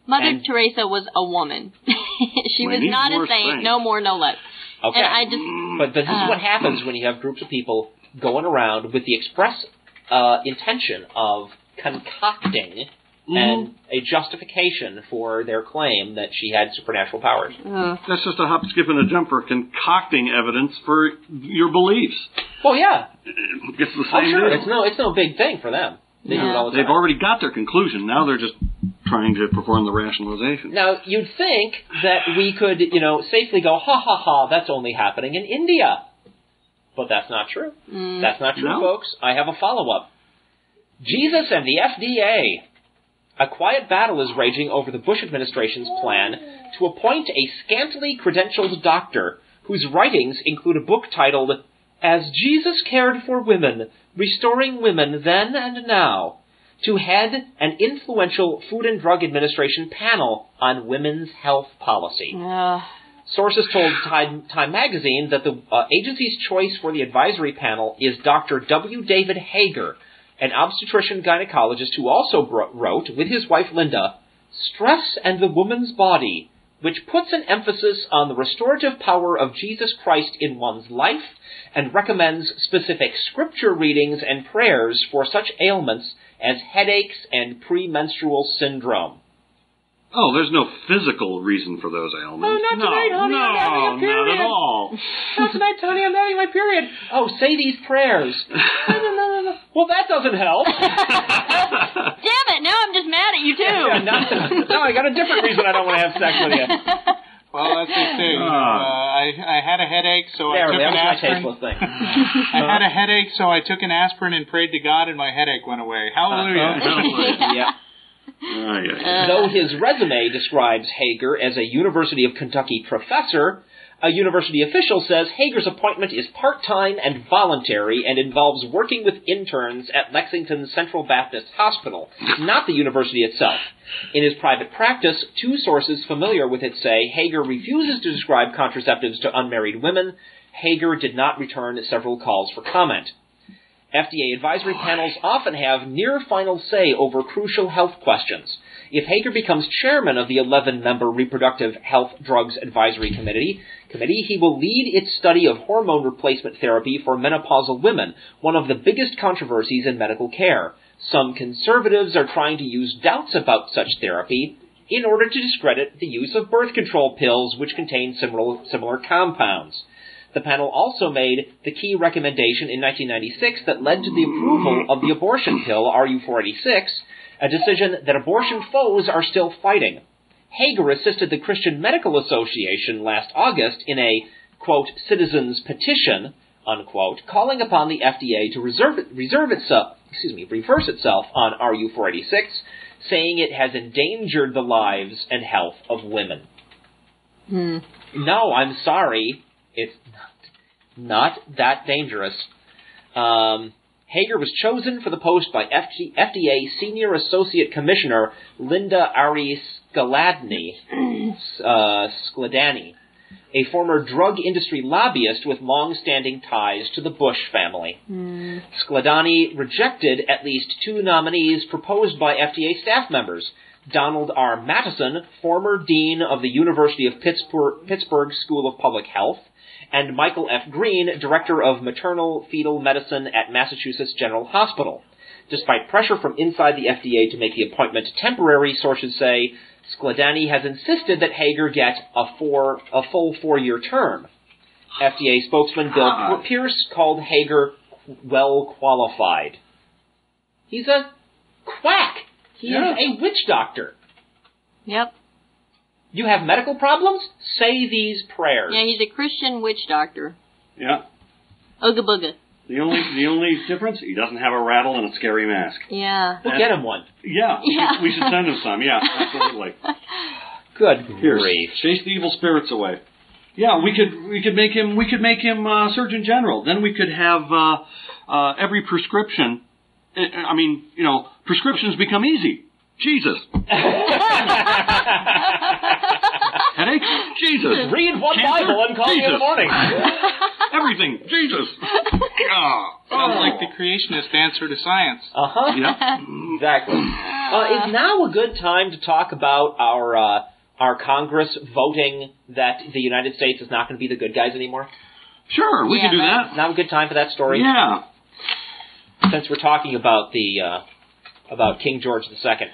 Speaker 2: Mother Teresa was a woman. She was not a saint, no more, no less.
Speaker 1: Okay.
Speaker 2: And I just,
Speaker 1: but this is what happens when you have groups of people going around with the express intention of concocting and a justification for their claim that she had supernatural powers.
Speaker 3: That's just a hop, skip, and a jump for concocting evidence for your beliefs.
Speaker 1: Well, yeah.
Speaker 3: It's the same deal.
Speaker 1: It's no big thing for them. They do it all the time.
Speaker 3: They've already got their conclusion. Now they're just trying to perform the rationalization.
Speaker 1: Now, you'd think that we could, safely go, ha, ha, ha, that's only happening in India. But that's not true. That's not true, folks. I have a follow-up. Jesus and the FDA. A quiet battle is raging over the Bush administration's plan to appoint a scantily credentialed doctor who whose writings include a book titled As Jesus Cared for Women, Restoring Women Then and Now, to head an influential Food and Drug Administration panel on women's health policy. Sources told Time magazine that the agency's choice for the advisory panel is Dr. W. David Hager, an obstetrician-gynecologist who also wrote, with his wife Linda, Stress and the Woman's Body, which puts an emphasis on the restorative power of Jesus Christ in one's life and recommends specific scripture readings and prayers for such ailments as headaches and premenstrual syndrome.
Speaker 3: Oh, there's no physical reason for those ailments.
Speaker 1: Oh, not tonight, honey, I'm having a period.
Speaker 3: Not at all.
Speaker 1: Not tonight, honey, I'm having my period. Oh, say these prayers. No. Well, that doesn't help.
Speaker 2: Damn it, now I'm just mad at you, too.
Speaker 1: No, I got a different reason I don't want to have sex with you.
Speaker 4: Well, that's the thing. I had a headache, so I took an aspirin.
Speaker 1: Thing.
Speaker 4: I had a headache, so I took an aspirin and prayed to God, and my headache went away. Hallelujah.
Speaker 1: Yeah. Though his resume describes Hager as a University of Kentucky professor, a university official says Hager's appointment is part-time and voluntary and involves working with interns at Lexington's Central Baptist Hospital, not the university itself. In his private practice, two sources familiar with it say Hager refuses to describe contraceptives to unmarried women. Hager did not return several calls for comment. FDA advisory panels often have near-final say over crucial health questions. If Hager becomes chairman of the 11-member Reproductive Health Drugs Advisory Committee, he will lead its study of hormone replacement therapy for menopausal women, one of the biggest controversies in medical care. Some conservatives are trying to use doubts about such therapy in order to discredit the use of birth control pills, which contain similar compounds. The panel also made the key recommendation in 1996 that led to the approval of the abortion pill, RU486, a decision that abortion foes are still fighting. Hager assisted the Christian Medical Association last August in a, quote, citizens petition, unquote, calling upon the FDA to reverse itself on RU486, saying it has endangered the lives and health of women. No, I'm sorry. It's not that dangerous. Hager was chosen for the post by FDA Senior Associate Commissioner Linda Skladany, a former drug industry lobbyist with long-standing ties to the Bush family. Skladany rejected at least two nominees proposed by FDA staff members, Donald R. Mattison, former dean of the University of Pittsburgh School of Public Health, and Michael F. Green, director of maternal fetal medicine at Massachusetts General Hospital. Despite pressure from inside the FDA to make the appointment temporary, sources say, Skladany has insisted that Hager get a full 4-year term. FDA spokesman Bill Pierce called Hager well qualified. He's a quack. He is a witch doctor.
Speaker 2: Yep.
Speaker 1: You have medical problems? Say these prayers.
Speaker 2: Yeah, he's a Christian witch doctor.
Speaker 3: Yeah.
Speaker 2: Ooga booga.
Speaker 3: The only difference, he doesn't have a rattle and a scary mask.
Speaker 2: Yeah.
Speaker 1: We'll get him one.
Speaker 3: Yeah. We should send him some. Yeah, absolutely.
Speaker 1: Good grief.
Speaker 3: Chase the evil spirits away. Yeah, we could make him Surgeon General. Then we could have every prescription. I mean, prescriptions become easy. Jesus. Headache? Jesus.
Speaker 1: Read one
Speaker 3: Cancer?
Speaker 1: Bible and call me in the morning.
Speaker 3: Everything. Jesus.
Speaker 4: Sounds like the creationist answer to science.
Speaker 1: Uh-huh.
Speaker 3: Yeah.
Speaker 1: Exactly. Is now a good time to talk about our Congress voting that the United States is not going to be the good guys anymore?
Speaker 3: Sure, we can do that.
Speaker 1: Now a good time for that story?
Speaker 3: Yeah.
Speaker 1: Since we're talking about about King George II.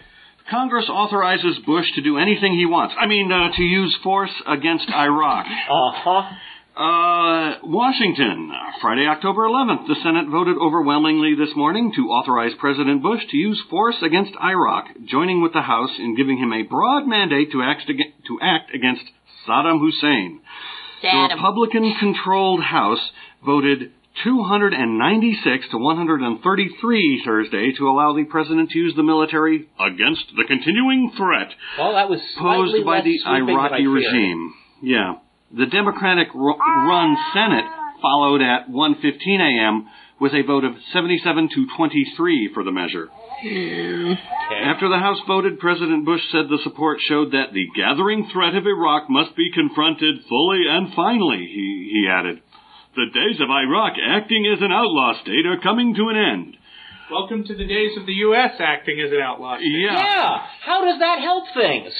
Speaker 3: Congress authorizes Bush to do anything he wants. I mean, to use force against Iraq. Washington, Friday, October 11th, the Senate voted overwhelmingly this morning to authorize President Bush to use force against Iraq, joining with the House in giving him a broad mandate to act against Saddam Hussein. The Republican-controlled House voted 296 to 133 Thursday to allow the president to use the military against the continuing threat
Speaker 1: that was
Speaker 3: posed by the Iraqi regime. Yeah. The Democratic-run Senate followed at 1:15 a.m. with a vote of 77 to 23 for the measure.
Speaker 1: Okay.
Speaker 3: After the House voted, President Bush said the support showed that the gathering threat of Iraq must be confronted fully and finally, he added. The days of Iraq acting as an outlaw state are coming to an end.
Speaker 4: Welcome to the days of the U.S. acting as an outlaw state.
Speaker 1: Yeah. How does that help things?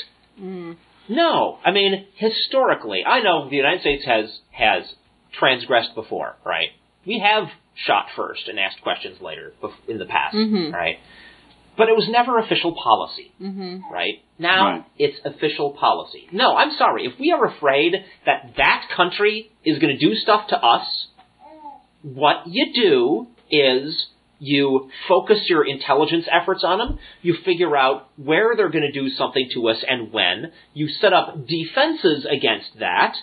Speaker 1: No. I mean, historically, I know the United States has transgressed before, right? We have shot first and asked questions later in the past, right? But it was never official policy, right? Now it's official policy. No, I'm sorry. If we are afraid that that country is going to do stuff to us, what you do is you focus your intelligence efforts on them. You figure out where they're going to do something to us and when. You set up defenses against that,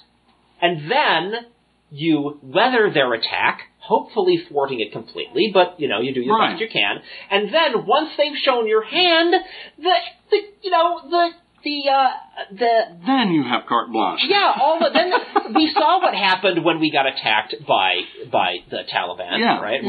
Speaker 1: and then you weather their attack, hopefully thwarting it completely, but, you do your best you can. And then, once they've shown your hand,
Speaker 3: then you have carte blanche.
Speaker 1: Yeah, then we saw what happened when we got attacked by the Taliban, right?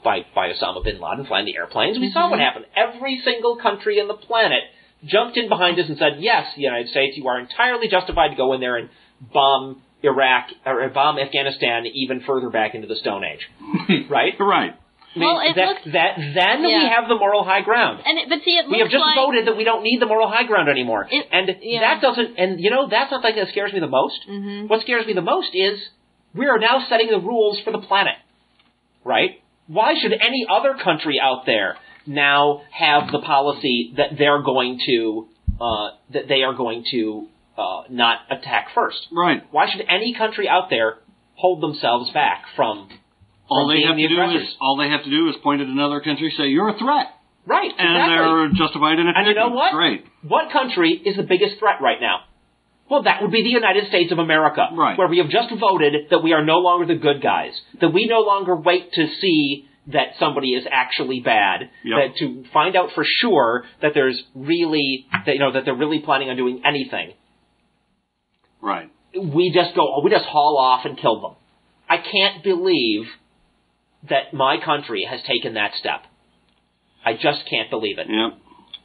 Speaker 1: By Osama bin Laden flying the airplanes. We saw what happened. Every single country on the planet jumped in behind us and said, yes, the United States, you are entirely justified to go in there and bomb Iraq, or bomb Afghanistan even further back into the Stone Age. Right?
Speaker 3: Right.
Speaker 2: Well,
Speaker 1: we have the moral high ground. We have just voted that we don't need the moral high ground anymore. That's not something that scares me the most. What scares me the most is we are now setting the rules for the planet. Right? Why should any other country out there now have the policy that they're going to not attack first?
Speaker 3: Right.
Speaker 1: Why should any country out there hold themselves back from
Speaker 3: all they
Speaker 1: being the aggressors?
Speaker 3: All they have to do is point at another country, say, you're a threat.
Speaker 1: Right, exactly.
Speaker 3: And they're justified in attacking.
Speaker 1: And you know what?
Speaker 3: Great.
Speaker 1: What country is the biggest threat right now? Well, that would be the United States of America.
Speaker 3: Right.
Speaker 1: Where we have just voted that we are no longer the good guys. That we no longer wait to see that somebody is actually bad. That to find out for sure that that they're really planning on doing anything.
Speaker 3: Right.
Speaker 1: We just haul off and kill them. I can't believe that my country has taken that step. I just can't believe it.
Speaker 3: Yep.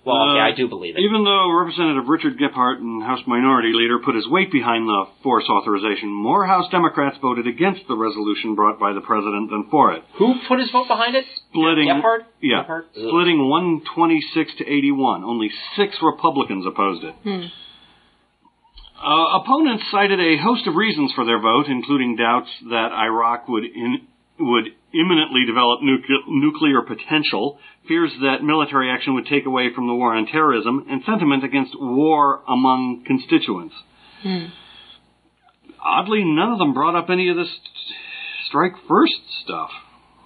Speaker 1: Well, okay, I do believe it.
Speaker 3: Even though Representative Richard Gephardt, and House Minority Leader, put his weight behind the force authorization, more House Democrats voted against the resolution brought by the President than for it.
Speaker 1: Who put his vote behind it? Gephardt?
Speaker 3: Yeah. Splitting 126 to 81. Only 6 Republicans opposed it. Opponents cited a host of reasons for their vote, including doubts that Iraq would imminently develop nuclear potential, fears that military action would take away from the war on terrorism, and sentiment against war among constituents. Oddly, none of them brought up any of this strike first stuff.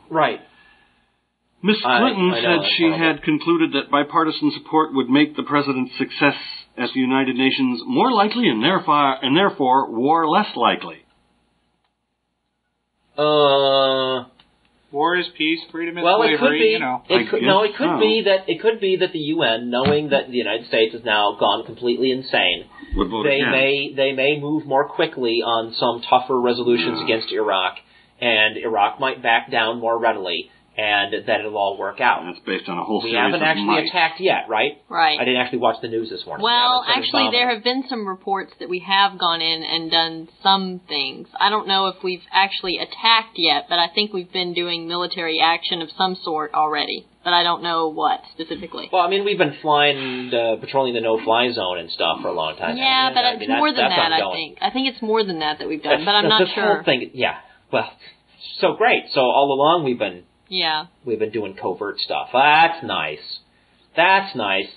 Speaker 1: Right.
Speaker 3: Ms. Clinton said she had concluded that bipartisan support would make the president's success at the United Nations more likely and therefore war less likely.
Speaker 4: War is peace, freedom is slavery.
Speaker 1: It could be that the UN, knowing that the United States has now gone completely insane, they may move more quickly on some tougher resolutions against Iraq, and Iraq might back down more readily, and that it'll all work out.
Speaker 3: That's based on a whole series of
Speaker 1: We haven't actually attacked yet, right?
Speaker 2: Right.
Speaker 1: I didn't actually watch the news this morning.
Speaker 2: Well, actually, there have been some reports that we have gone in and done some things. I don't know if we've actually attacked yet, but I think we've been doing military action of some sort already. But I don't know what specifically.
Speaker 1: Well, I mean, we've been patrolling the no-fly zone and stuff for a long time.
Speaker 2: Yeah, but it's more than that, I think. I think it's more than that we've done, but I'm not sure.
Speaker 1: This whole thing, well, so great. So all along we've been doing covert stuff. That's nice.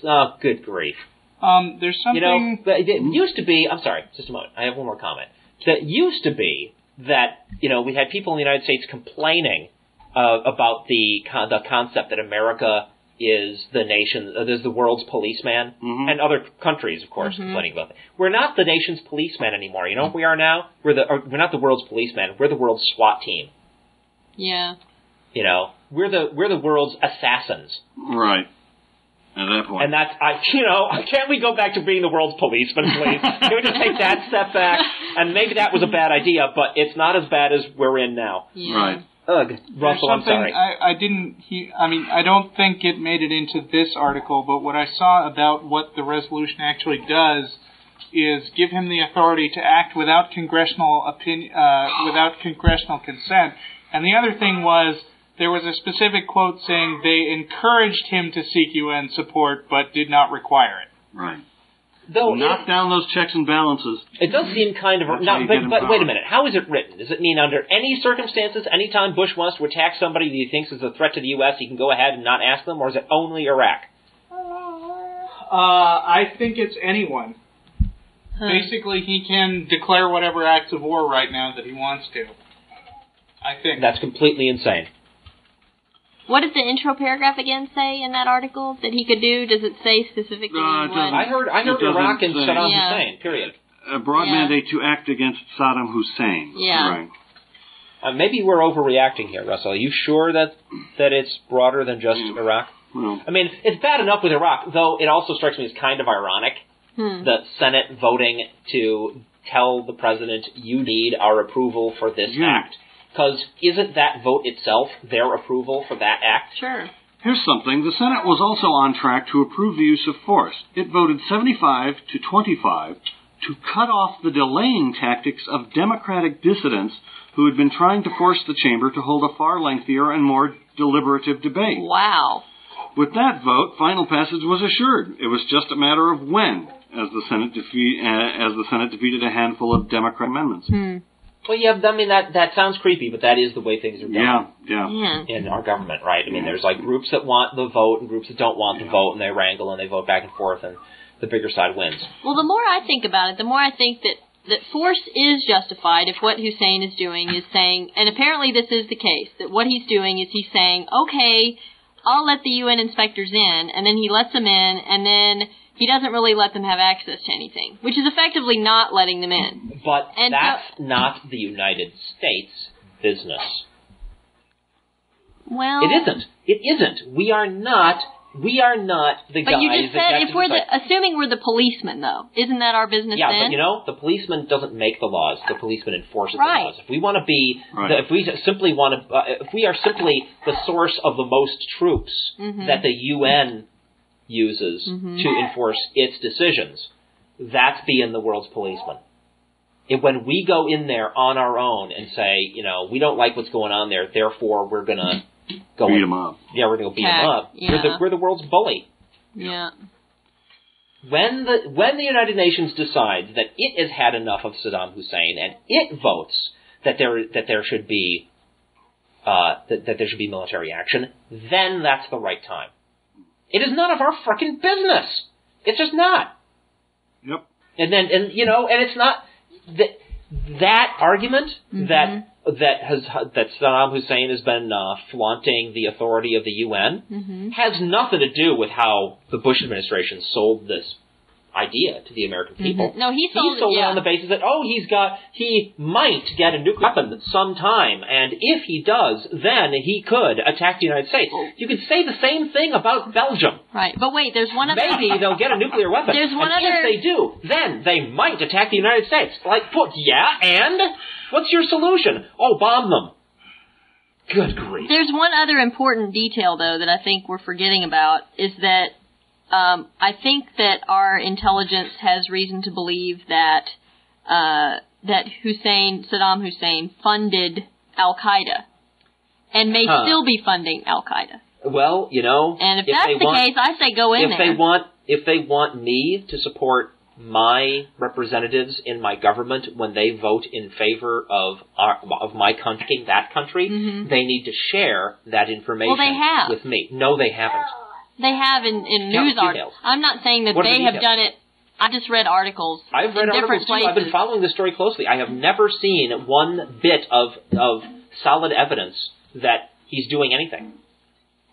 Speaker 1: Oh, good grief.
Speaker 4: There's something...
Speaker 1: it used to be... I'm sorry, just a moment. I have one more comment. It used to be that, we had people in the United States complaining about the concept that America is the world's policeman, and other countries, of course, complaining about that. We're not the nation's policeman anymore. You know what we are now? We're not the world's policeman. We're the world's SWAT team.
Speaker 2: Yeah.
Speaker 1: We're the world's assassins.
Speaker 3: Right. at that point.
Speaker 1: And that's, can't we go back to being the world's policeman, please? Can we just take that step back? And maybe that was a bad idea, but it's not as bad as we're in now.
Speaker 2: Yeah.
Speaker 3: Right.
Speaker 1: Ugh, Russell, I'm sorry.
Speaker 4: I don't think it made it into this article, but what I saw about what the resolution actually does is give him the authority to act without congressional consent. And the other thing was, there was a specific quote saying they encouraged him to seek UN support, but did not require it.
Speaker 3: Right.
Speaker 1: Though
Speaker 3: knock down those checks and balances.
Speaker 1: It does seem kind of... But wait a minute. How is it written? Does it mean under any circumstances, anytime Bush wants to attack somebody that he thinks is a threat to the U.S., he can go ahead and not ask them, or is it only Iraq?
Speaker 4: I think it's anyone. Basically, he can declare whatever acts of war right now that he wants to. I think.
Speaker 1: That's completely insane.
Speaker 2: What did the intro paragraph again say in that article that he could do? Does it say specifically what?
Speaker 1: I heard Iraq and Saddam Hussein, period.
Speaker 3: A broad mandate to act against Saddam Hussein.
Speaker 2: Yeah.
Speaker 3: Right.
Speaker 1: Maybe we're overreacting here, Russell. Are you sure that it's broader than just Iraq?
Speaker 3: Well,
Speaker 1: I mean, it's bad enough with Iraq, though it also strikes me as kind of ironic. The Senate voting to tell the president, you need our approval for this act. Because isn't that vote itself their approval for that act?
Speaker 2: Sure.
Speaker 3: Here's something. The Senate was also on track to approve the use of force. It voted 75 to 25 to cut off the delaying tactics of Democratic dissidents who had been trying to force the chamber to hold a far lengthier and more deliberative debate.
Speaker 2: Wow.
Speaker 3: With that vote, final passage was assured. It was just a matter of when, as the Senate defeated a handful of Democrat amendments.
Speaker 1: Well, yeah, I mean, that sounds creepy, but that is the way things are done
Speaker 3: Yeah.
Speaker 1: in our government, right? I mean, there's like groups that want the vote and groups that don't want the vote, and they wrangle and they vote back and forth, and the bigger side wins.
Speaker 2: Well, the more I think about it, the more I think that force is justified if what Hussein is doing is saying, and apparently this is the case, that what he's doing is he's saying, okay, I'll let the UN inspectors in, and then he lets them in, and then he doesn't really let them have access to anything, which is effectively not letting them in.
Speaker 1: But that's not the United States business.
Speaker 2: Well,
Speaker 1: It isn't. We are not the guys.
Speaker 2: But you just said
Speaker 1: if we're
Speaker 2: assuming we're the policemen, though, isn't that our business?
Speaker 1: Yeah,
Speaker 2: then?
Speaker 1: but the policeman doesn't make the laws. The policeman enforces
Speaker 2: right.
Speaker 1: the laws. If we want to be, if we are simply the source of the most troops that the UN uses to enforce its decisions, that's being the world's policeman. When we go in there on our own and say, we don't like what's going on there, therefore we're going to go
Speaker 3: beat them up.
Speaker 1: Yeah, we're going to beat them up.
Speaker 2: Yeah.
Speaker 1: We're the world's bully.
Speaker 2: Yeah.
Speaker 1: When the United Nations decides that it has had enough of Saddam Hussein and it votes that there should be military action, then that's the right time. It is none of our frickin' business. It's just not.
Speaker 3: Yep.
Speaker 1: And it's not that argument that Saddam Hussein has been flaunting the authority of the UN has nothing to do with how the Bush administration sold this idea to the American people.
Speaker 2: No, he sold
Speaker 1: it on the basis that, he might get a nuclear weapon sometime, and if he does, then he could attack the United States. You could say the same thing about Belgium.
Speaker 2: Right, but wait, there's one other...
Speaker 1: Maybe they'll get a nuclear weapon. If they do, then they might attack the United States. And? What's your solution? Oh, bomb them. Good grief.
Speaker 2: There's one other important detail, though, that I think we're forgetting about, is that I think that our intelligence has reason to believe that Saddam Hussein funded Al-Qaeda and may still be funding Al-Qaeda.
Speaker 1: Well,
Speaker 2: and if that's the case, I say go in there.
Speaker 1: If they want me to support my representatives in my government when they vote in favor of my country, that country, they need to share that information with me. No, they haven't.
Speaker 2: They have in news articles. I'm not saying that they have done it. I just read articles.
Speaker 1: I've read articles too. I've been following this story closely. I have never seen one bit of solid evidence that he's doing anything.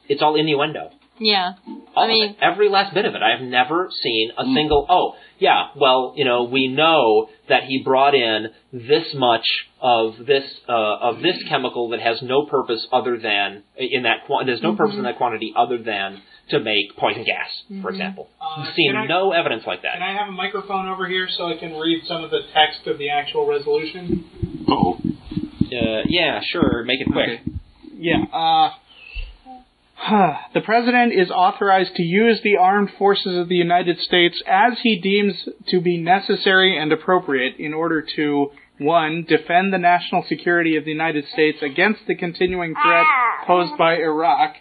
Speaker 1: It's all innuendo.
Speaker 2: Yeah.
Speaker 1: All of it. Every last bit of it. I have never seen a single, we know that he brought in this much of this chemical that has no purpose other than, there's no purpose in that quantity other than to make poison gas, for example. I've seen no evidence like that.
Speaker 4: Can I have a microphone over here so I can read some of the text of the actual resolution?
Speaker 3: Uh-oh.
Speaker 1: Yeah, sure. Make it quick.
Speaker 4: Okay. Yeah. The President is authorized to use the armed forces of the United States as he deems to be necessary and appropriate in order to, 1, defend the national security of the United States against the continuing threat posed by Iraq,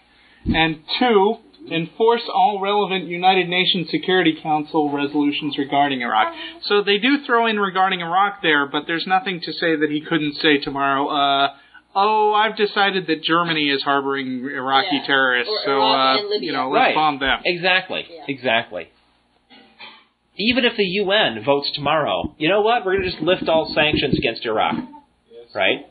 Speaker 4: and 2, enforce all relevant United Nations Security Council resolutions regarding Iraq. So they do throw in regarding Iraq there, but there's nothing to say that he couldn't say tomorrow, I've decided that Germany is harboring Iraqi terrorists, let's bomb them.
Speaker 1: Exactly, exactly. Even if the UN votes tomorrow, you know what? We're going to just lift all sanctions against Iraq, right?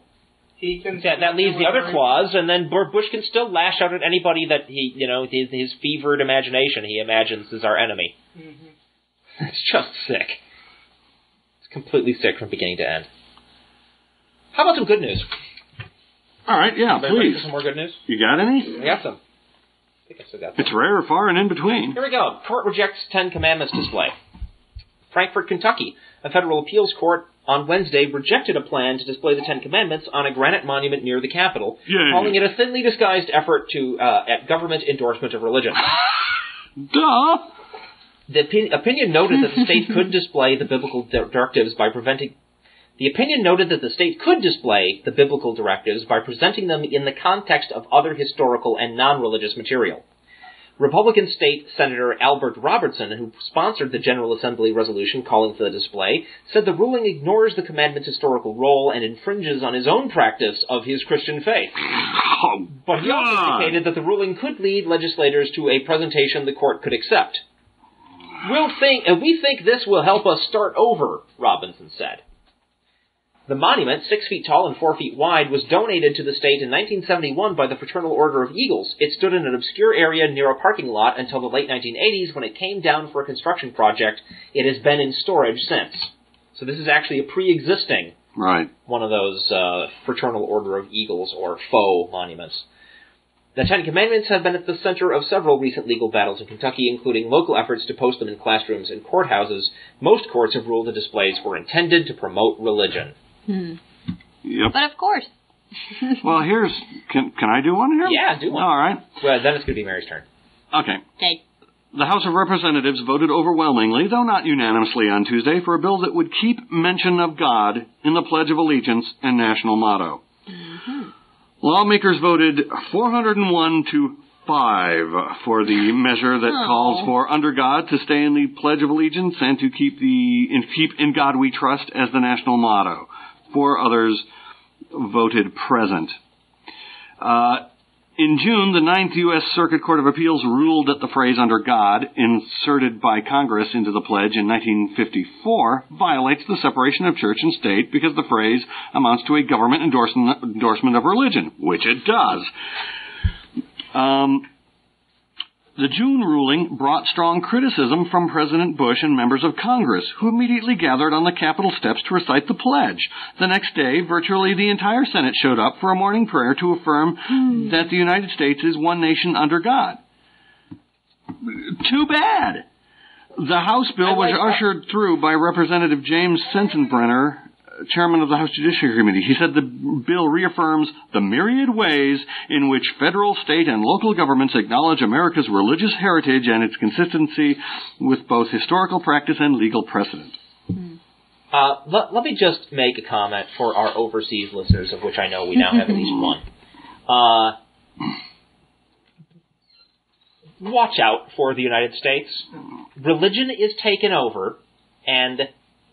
Speaker 1: That leaves the other clause, and then Bush can still lash out at anybody that his fevered imagination he imagines is our enemy. Mm-hmm. It's just sick. It's completely sick from beginning to end. How about some good news?
Speaker 3: All right, yeah, please.
Speaker 1: Some more good news?
Speaker 3: You got any?
Speaker 1: I got some. I think I still got some.
Speaker 3: It's rare, far, and in between.
Speaker 1: Here we go. Court rejects Ten Commandments display. Frankfort, Kentucky. A federal appeals court on Wednesday rejected a plan to display the Ten Commandments on a granite monument near the Capitol, calling it a thinly disguised effort at government endorsement of religion.
Speaker 3: Duh!
Speaker 1: The opinion noted that the state could display the biblical directives by presenting them in the context of other historical and non-religious material. Republican State Senator Albert Robertson, who sponsored the General Assembly resolution calling for the display, said the ruling ignores the commandment's historical role and infringes on his own practice of his Christian faith. But he also indicated that the ruling could lead legislators to a presentation the court could accept. We think this will help us start over, Robinson said. The monument, 6 feet tall and 4 feet wide, was donated to the state in 1971 by the Fraternal Order of Eagles. It stood in an obscure area near a parking lot until the late 1980s when it came down for a construction project. It has been in storage since. So this is actually a pre-existing one of those Fraternal Order of Eagles or faux monuments. The Ten Commandments have been at the center of several recent legal battles in Kentucky, including local efforts to post them in classrooms and courthouses. Most courts have ruled the displays were intended to promote religion.
Speaker 3: Yep.
Speaker 2: But of course.
Speaker 3: Well, can I do one here?
Speaker 1: Yeah, do one.
Speaker 3: All right.
Speaker 1: Well, then it's going to be Mary's turn.
Speaker 3: Okay. The House of Representatives voted overwhelmingly, though not unanimously, on Tuesday for a bill that would keep mention of God in the Pledge of Allegiance and national motto. Mm-hmm. Lawmakers voted 401 to 5 for the measure that calls for under God to stay in the Pledge of Allegiance and to keep in God we trust as the national motto. 4 others voted present. In June, the 9th U.S. Circuit Court of Appeals ruled that the phrase under God, inserted by Congress into the pledge in 1954, violates the separation of church and state because the phrase amounts to a government endorsement of religion, which it does. The June ruling brought strong criticism from President Bush and members of Congress, who immediately gathered on the Capitol steps to recite the pledge. The next day, virtually the entire Senate showed up for a morning prayer to affirm that the United States is one nation under God. Too bad! The House bill was ushered through by Representative James Sensenbrenner, chairman of the House Judiciary Committee. He said the bill reaffirms the myriad ways in which federal, state, and local governments acknowledge America's religious heritage and its consistency with both historical practice and legal precedent.
Speaker 1: Let me just make a comment for our overseas listeners, of which I know we now have at least one. Watch out for the United States. Religion is taken over, and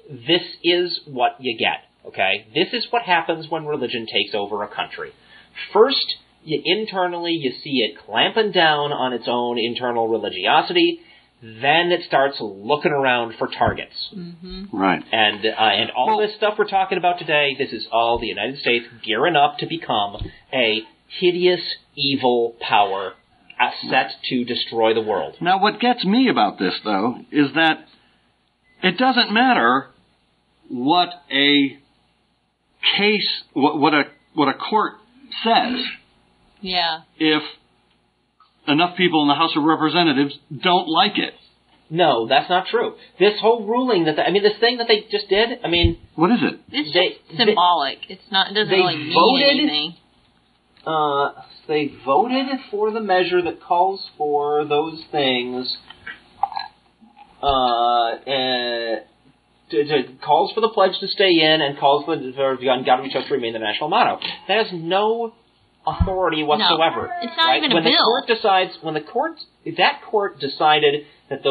Speaker 1: this is what you get, okay? This is what happens when religion takes over a country. First, internally, you see it clamping down on its own internal religiosity. Then it starts looking around for targets. Mm-hmm.
Speaker 3: Right.
Speaker 1: And all this stuff we're talking about today, this is all the United States gearing up to become a hideous, evil power set to destroy the world.
Speaker 3: Now, what gets me about this, though, is that it doesn't matter what a case, what a court says.
Speaker 2: Yeah.
Speaker 3: If enough people in the House of Representatives don't like it.
Speaker 1: No, that's not true. This whole ruling this thing that they just did,
Speaker 3: What is it?
Speaker 2: It's just symbolic. It doesn't really mean anything.
Speaker 1: They voted for the measure that calls for those things, calls for the pledge to stay in, and calls for God we trust to remain the national motto. That has no authority whatsoever.
Speaker 2: No, it's not even a bill.
Speaker 1: That court decided that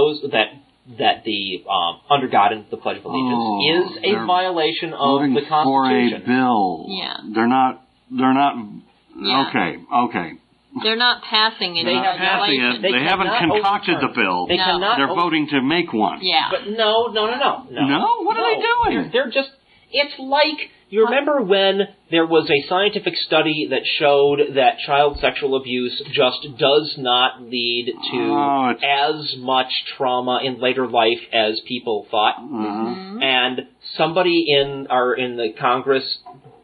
Speaker 1: the under God and the Pledge of Allegiance is a violation of the Constitution.
Speaker 3: For a bill.
Speaker 2: Yeah.
Speaker 3: They're not.
Speaker 2: Yeah.
Speaker 3: Okay.
Speaker 2: They're not passing it.
Speaker 3: They're not passing it. They haven't concocted the bill. They're voting to make one.
Speaker 2: Yeah.
Speaker 1: But no.
Speaker 3: No? What are they doing?
Speaker 1: They're just. It's like, you remember when there was a scientific study that showed that child sexual abuse just does not lead to as much trauma in later life as people thought?
Speaker 3: Mm-hmm.
Speaker 1: And somebody in the Congress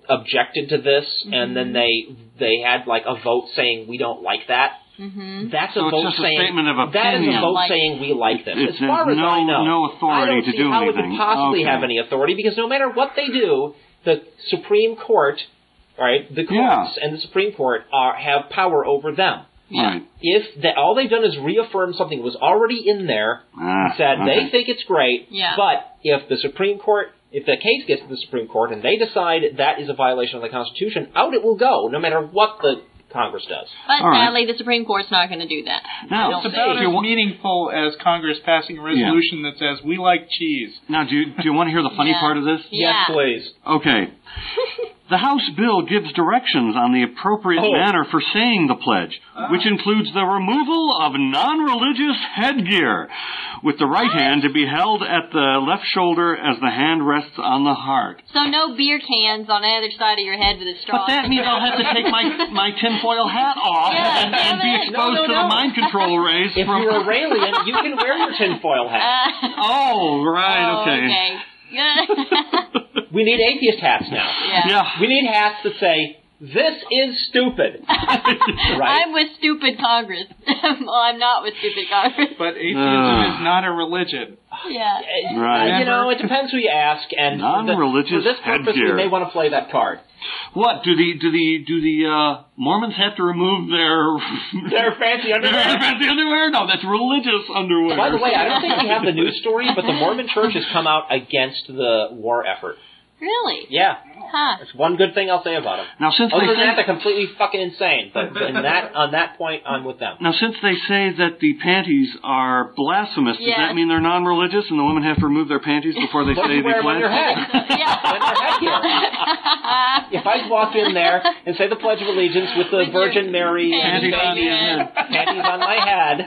Speaker 1: objected to this, and then they had like a vote saying we don't like that.
Speaker 2: Mm-hmm.
Speaker 1: That's
Speaker 3: so
Speaker 1: a vote
Speaker 3: it's just
Speaker 1: saying
Speaker 3: a statement of opinion.
Speaker 1: that is a vote saying we like this. As far as I know,
Speaker 3: no authority to do anything.
Speaker 1: I don't see how it could possibly have any authority, because no matter what they do, the Supreme Court, right, the courts and the Supreme Court have power over them.
Speaker 3: Right.
Speaker 1: If all they've done is reaffirm something that was already in there, and said they think it's great, but if the Supreme Court, if the case gets to the Supreme Court and they decide that is a violation of the Constitution, out it will go, no matter what the Congress does.
Speaker 2: But sadly, the Supreme Court's not going to do that.
Speaker 3: Now,
Speaker 4: it's about as meaningful as Congress passing a resolution that says, we like cheese.
Speaker 3: Now, do you want to hear the funny part of this?
Speaker 1: Yes, please.
Speaker 3: Okay. The House bill gives directions on the appropriate manner for saying the pledge, which includes the removal of non-religious headgear, with the right hand to be held at the left shoulder as the hand rests on the heart.
Speaker 2: So no beer cans on either side of your head with a straw.
Speaker 3: But that means I'll have to take my tinfoil hat off and be exposed to the mind control rays.
Speaker 1: If you're Iranian, you can wear your tinfoil hat.
Speaker 3: Okay.
Speaker 1: We need atheist hats now.
Speaker 2: Yeah.
Speaker 1: We need hats that say, this is stupid. Right?
Speaker 2: I'm with stupid Congress. Well, I'm not with stupid Congress.
Speaker 4: But atheism is not a religion.
Speaker 2: Yeah.
Speaker 1: Right. It depends who you ask. And
Speaker 3: non-religious
Speaker 1: for this purpose, we may want to play that card.
Speaker 3: What do the Mormons have to remove
Speaker 1: their fancy underwear?
Speaker 3: Their fancy underwear? No, that's religious underwear.
Speaker 1: By the way, I don't think we have the news story, but the Mormon Church has come out against the war effort.
Speaker 2: Really?
Speaker 1: Yeah.
Speaker 2: Huh.
Speaker 1: That's one good thing I'll say about them.
Speaker 3: Now, since
Speaker 1: other than that, they're completely fucking insane. But on that point, I'm with them.
Speaker 3: Now, since they say that the panties are blasphemous, does that mean they're non-religious and the women have to remove their panties before they say the pledge?
Speaker 1: On your head. On your head. If I walk in there and say the Pledge of Allegiance with the Virgin Mary and panties on my head,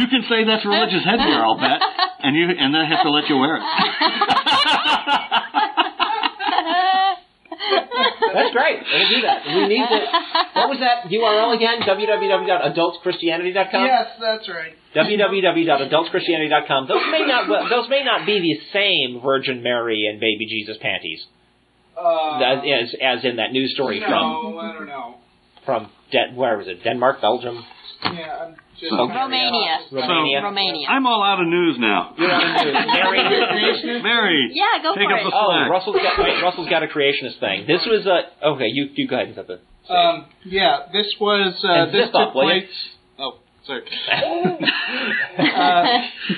Speaker 3: you can say that's religious headgear, I'll bet, and then I have to let you wear it.
Speaker 1: That's great. We'll do that. We need to. What was that URL again? www.adultschristianity.com?
Speaker 4: Yes, that's right.
Speaker 1: www.adultschristianity.com. Those may not be the same Virgin Mary and Baby Jesus panties. As in that news story from.
Speaker 4: I don't know.
Speaker 1: From where was it? Denmark, Belgium.
Speaker 4: Yeah, I'm just
Speaker 2: Romania.
Speaker 3: Romania. I'm all out of news now.
Speaker 1: You're out of news.
Speaker 3: Mary.
Speaker 2: Yeah, go
Speaker 3: take
Speaker 2: for
Speaker 3: up
Speaker 2: it.
Speaker 3: the slack.
Speaker 1: Russell's got a creationist thing. This was okay. You go ahead and set the stage.
Speaker 4: This was this took place. Oh, sorry.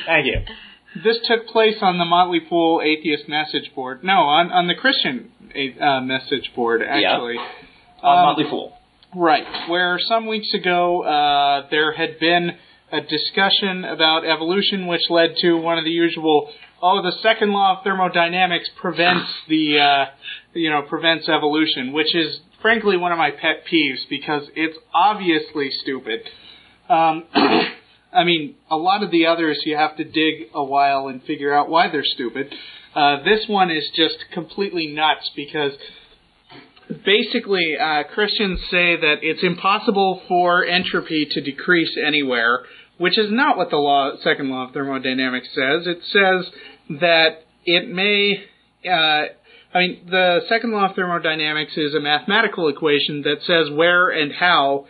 Speaker 1: Thank you.
Speaker 4: This took place on the Motley Fool Atheist Message Board. No, on the Christian Message Board, actually.
Speaker 1: On Motley Fool.
Speaker 4: Right, where some weeks ago there had been a discussion about evolution, which led to one of the usual, the second law of thermodynamics prevents prevents evolution, which is frankly one of my pet peeves because it's obviously stupid. I mean, a lot of the others you have to dig a while and figure out why they're stupid. This one is just completely nuts because Basically, Christians say that it's impossible for entropy to decrease anywhere, which is not what the second law of thermodynamics says. It says that it may... the second law of thermodynamics is a mathematical equation that says where and how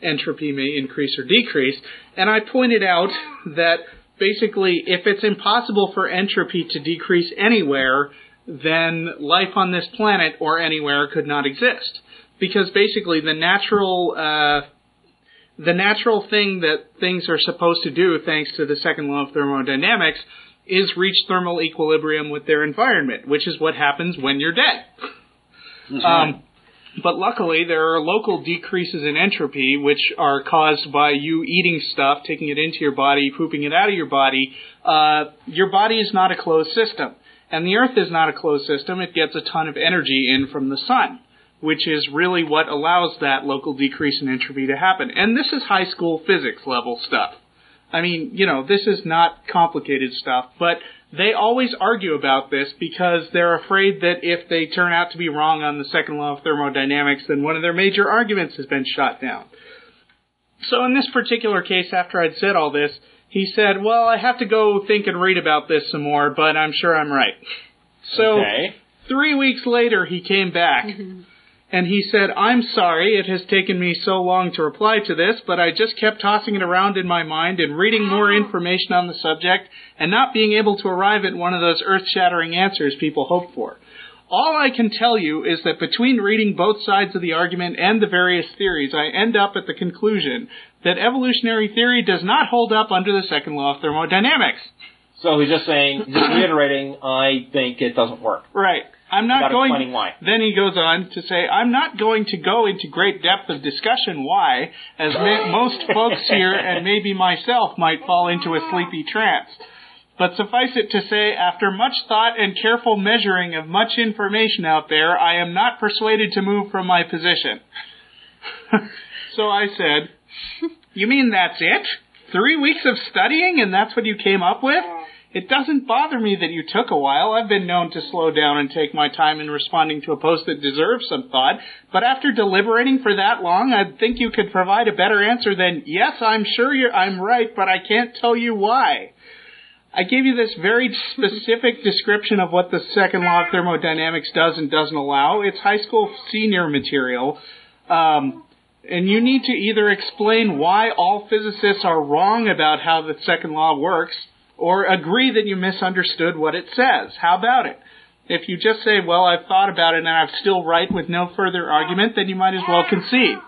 Speaker 4: entropy may increase or decrease. And I pointed out that basically, if it's impossible for entropy to decrease anywhere, then life on this planet or anywhere could not exist. Because basically the natural thing that things are supposed to do, thanks to the second law of thermodynamics, is reach thermal equilibrium with their environment, which is what happens when you're dead.
Speaker 3: That's right.
Speaker 4: But luckily, there are local decreases in entropy, which are caused by you eating stuff, taking it into your body, pooping it out of your body. Your body is not a closed system. And the Earth is not a closed system. It gets a ton of energy in from the sun, which is really what allows that local decrease in entropy to happen. And this is high school physics level stuff. I mean, this is not complicated stuff, but they always argue about this because they're afraid that if they turn out to be wrong on the second law of thermodynamics, then one of their major arguments has been shot down. So in this particular case, after I'd said all this, he said, well, I have to go think and read about this some more, but I'm sure I'm right. So 3 weeks later, he came back. And he said, I'm sorry it has taken me so long to reply to this, but I just kept tossing it around in my mind and reading more information on the subject and not being able to arrive at one of those earth-shattering answers people hope for. All I can tell you is that between reading both sides of the argument and the various theories, I end up at the conclusion that evolutionary theory does not hold up under the second law of thermodynamics.
Speaker 1: So he's just reiterating, I think it doesn't work.
Speaker 4: Right. I'm not going.
Speaker 1: Explaining why.
Speaker 4: Then he goes on to say, I'm not going to go into great depth of discussion why, as most folks here and maybe myself might fall into a sleepy trance. But suffice it to say, after much thought and careful measuring of much information out there, I am not persuaded to move from my position. So I said, you mean that's it? 3 weeks of studying and that's what you came up with? It doesn't bother me that you took a while. I've been known to slow down and take my time in responding to a post that deserves some thought. But after deliberating for that long, I think you could provide a better answer than, yes, I'm sure I'm right, but I can't tell you why. I gave you this very specific description of what the second law of thermodynamics does and doesn't allow. It's high school senior material. And you need to either explain why all physicists are wrong about how the second law works, or agree that you misunderstood what it says. How about it? If you just say, well, I've thought about it and I'm still right with no further argument, then you might as well concede.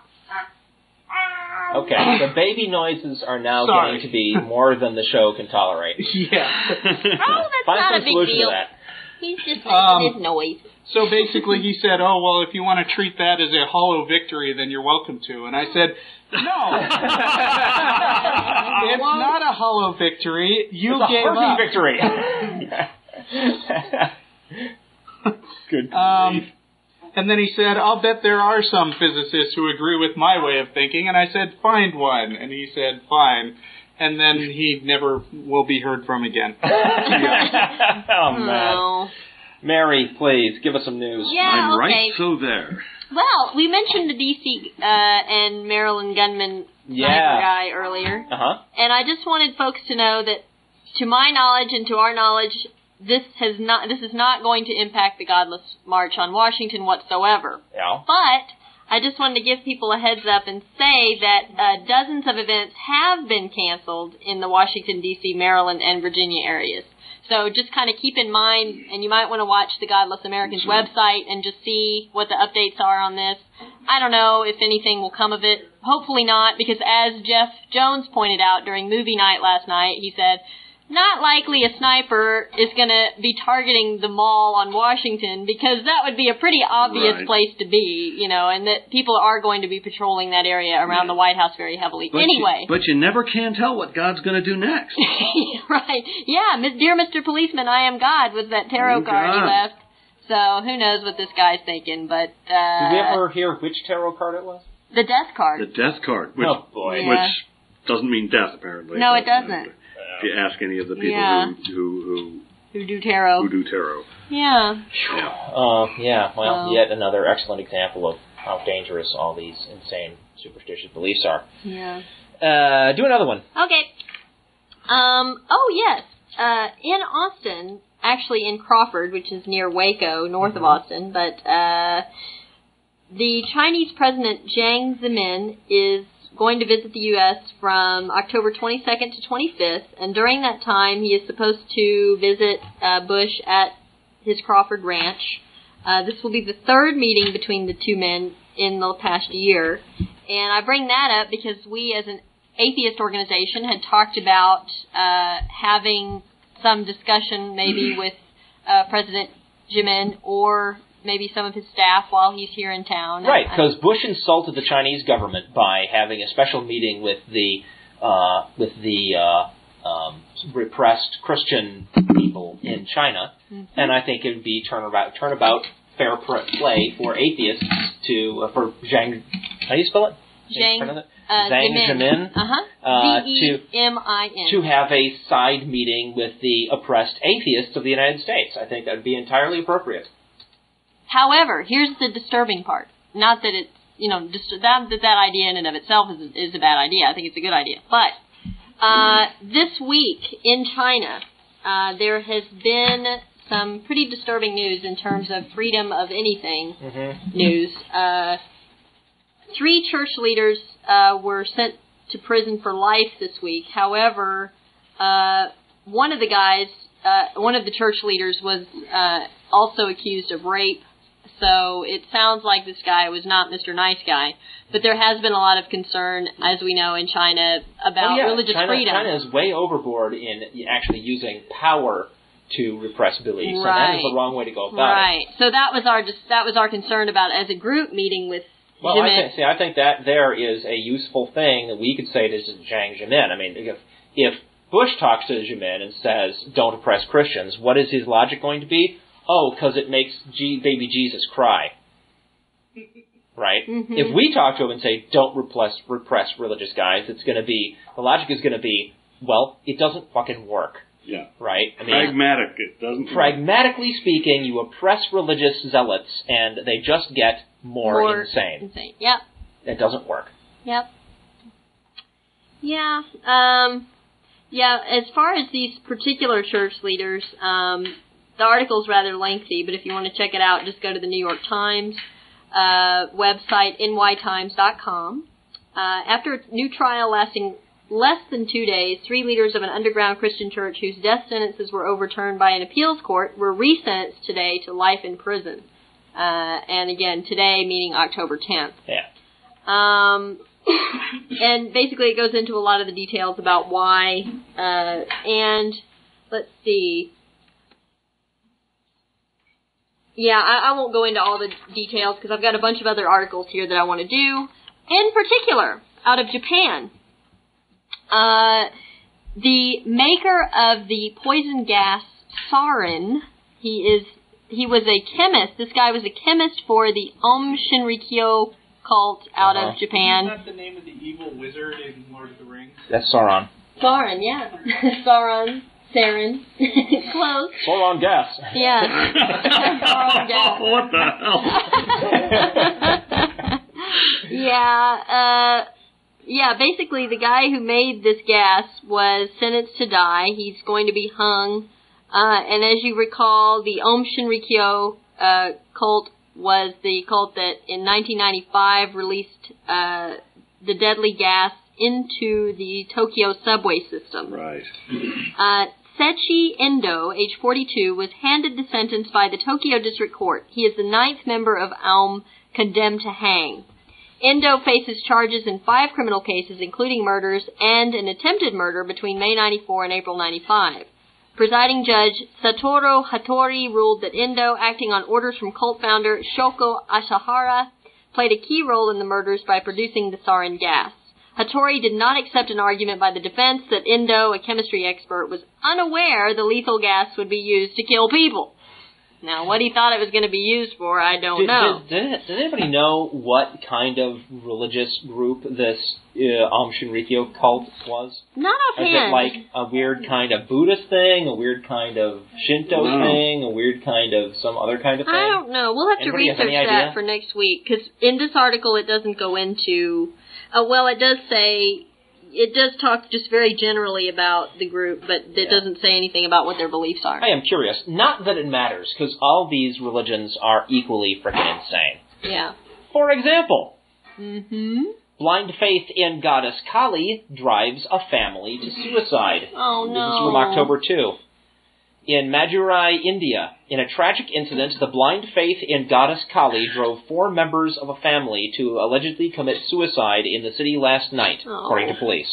Speaker 1: Okay, the baby noises are now getting to be more than the show can tolerate.
Speaker 4: Yeah.
Speaker 2: That's
Speaker 1: Find
Speaker 2: not a
Speaker 1: some
Speaker 2: big
Speaker 1: solution
Speaker 2: deal.
Speaker 1: to that.
Speaker 2: He's just making his noise.
Speaker 4: So basically he said, oh, well, if you want to treat that as a hollow victory, then you're welcome to. And I said, no. It's not a hollow victory. You gave up.
Speaker 1: It's a victory. Good grief.
Speaker 4: And then he said, I'll bet there are some physicists who agree with my way of thinking. And I said, find one. And he said, fine. And then he never will be heard from again.
Speaker 1: Oh, man. Mary, please, give us some news.
Speaker 2: Yeah,
Speaker 3: I'm
Speaker 2: okay.
Speaker 3: right so there.
Speaker 2: Well, we mentioned the D.C. And Maryland gunman sniper guy earlier.
Speaker 1: Uh-huh.
Speaker 2: And I just wanted folks to know that, to my knowledge and to our knowledge, this is not going to impact the Godless March on Washington whatsoever.
Speaker 1: Yeah.
Speaker 2: But I just wanted to give people a heads up and say that dozens of events have been canceled in the Washington, D.C., Maryland, and Virginia areas. So just kind of keep in mind, and you might want to watch the Godless Americans website and just see what the updates are on this. I don't know if anything will come of it. Hopefully not, because as Jeff Jones pointed out during movie night last night, he said, not likely a sniper is going to be targeting the mall on Washington, because that would be a pretty obvious place to be, and that people are going to be patrolling that area around the White House very heavily.
Speaker 3: But you never can tell what God's going to do next.
Speaker 2: Right. Yeah, Dear Mr. Policeman, I am God was that tarot card he left. So who knows what this guy's thinking, but...
Speaker 1: Did we ever hear which tarot card it was?
Speaker 2: The Death card.
Speaker 3: The Death card. Which,
Speaker 1: oh, boy.
Speaker 2: Yeah.
Speaker 3: Which doesn't mean death, apparently.
Speaker 2: No, it doesn't.
Speaker 3: If you ask any of the people who
Speaker 2: Voodoo Tarot. Yeah.
Speaker 1: Yet another excellent example of how dangerous all these insane superstitious beliefs are.
Speaker 2: Yeah.
Speaker 1: Do another one.
Speaker 2: Okay. In Austin, actually in Crawford, which is near Waco, north of Austin, but the Chinese President Jiang Zemin is going to visit the U.S. from October 22nd to 25th, and during that time he is supposed to visit Bush at his Crawford ranch. This will be the third meeting between the two men in the past year, and I bring that up because we as an atheist organization had talked about having some discussion maybe with President Jimin or maybe some of his staff while he's here in town.
Speaker 1: Right, because Bush insulted the Chinese government by having a special meeting with the repressed Christian people in China, and I think it would be turnabout fair play for atheists for Jiang. How do you spell it?
Speaker 2: Jiang
Speaker 1: Zemin.
Speaker 2: Z-E-M-I-N.
Speaker 1: To have a side meeting with the oppressed atheists of the United States. I think that would be entirely appropriate.
Speaker 2: However, here's the disturbing part. Not that it's, that idea in and of itself is a bad idea. I think it's a good idea. But this week in China, there has been some pretty disturbing news in terms of freedom of anything news. 3 church leaders were sent to prison for life this week. However, one of the church leaders was also accused of rape. So it sounds like this guy was not Mr. Nice Guy. But there has been a lot of concern, as we know, in China about religious freedom.
Speaker 1: China is way overboard in actually using power to repress beliefs, and that is the wrong way to go about it.
Speaker 2: Right. So that was our concern about as a group meeting with Jimin.
Speaker 1: I think that there is a useful thing that we could say to Jiang Zemin. I mean, if Bush talks to Jimin and says, "Don't oppress Christians," what is his logic going to be? Oh, because it makes baby Jesus cry. Right? If we talk to him and say, "Don't repress religious guys," the logic is going to be, well, it doesn't fucking work.
Speaker 3: Yeah.
Speaker 1: Right? I mean,
Speaker 3: pragmatic. It doesn't.
Speaker 1: Pragmatically speaking, you oppress religious zealots, and they just get more insane.
Speaker 2: Yep.
Speaker 1: It doesn't work.
Speaker 2: Yep. Yeah. As far as these particular church leaders, the article's rather lengthy, but if you want to check it out, just go to the New York Times website, nytimes.com. After a new trial lasting less than 2 days, 3 leaders of an underground Christian church whose death sentences were overturned by an appeals court were resentenced today to life in prison. And again, today meaning October 10th.
Speaker 1: Yeah.
Speaker 2: And basically it goes into a lot of the details about why. And let's see. Yeah, I won't go into all the details because I've got a bunch of other articles here that I want to do. In particular, out of Japan, the maker of the poison gas sarin, he was a chemist. This guy was a chemist for the Om Shinrikyo cult out of Japan.
Speaker 4: Isn't that the name of the evil wizard in Lord of the Rings?
Speaker 1: That's Sauron.
Speaker 2: Sauron, yeah. Sauron. Sarin. Close.
Speaker 1: Sauron gas.
Speaker 2: Yeah. Sauron gas.
Speaker 3: What the hell?
Speaker 2: Yeah, basically the guy who made this gas was sentenced to die. He's going to be hung. And as you recall, the Om Shinrikyo cult was the cult that in 1995 released the deadly gas into the Tokyo subway system.
Speaker 3: Right.
Speaker 2: Sechi Endo, age 42, was handed the sentence by the Tokyo District Court. He is the 9th member of Aum condemned to hang. Endo faces charges in 5 criminal cases, including murders and an attempted murder between May 94 and April 95. Presiding Judge Satoru Hattori ruled that Endo, acting on orders from cult founder Shoko Asahara, played a key role in the murders by producing the sarin gas. Hattori did not accept an argument by the defense that Endo, a chemistry expert, was unaware the lethal gas would be used to kill people. Now, what he thought it was going to be used for, I don't know.
Speaker 1: Does anybody know what kind of religious group this Aum Shinrikyo cult was?
Speaker 2: Not offhand.
Speaker 1: Is it like a weird kind of Buddhist thing, a weird kind of Shinto thing, a weird kind of some other kind of thing?
Speaker 2: I don't know. We'll have to research that for next week, because in this article it doesn't go into... well, it does say... It does talk just very generally about the group, but it doesn't say anything about what their beliefs are.
Speaker 1: I am curious. Not that it matters, because all these religions are equally freaking insane.
Speaker 2: Yeah.
Speaker 1: For example,
Speaker 2: blind
Speaker 1: faith in goddess Kali drives a family to suicide.
Speaker 2: Oh, no.
Speaker 1: This is from October 2. In Madurai, India, in a tragic incident, the blind faith in goddess Kali drove 4 members of a family to allegedly commit suicide in the city last night, according to police.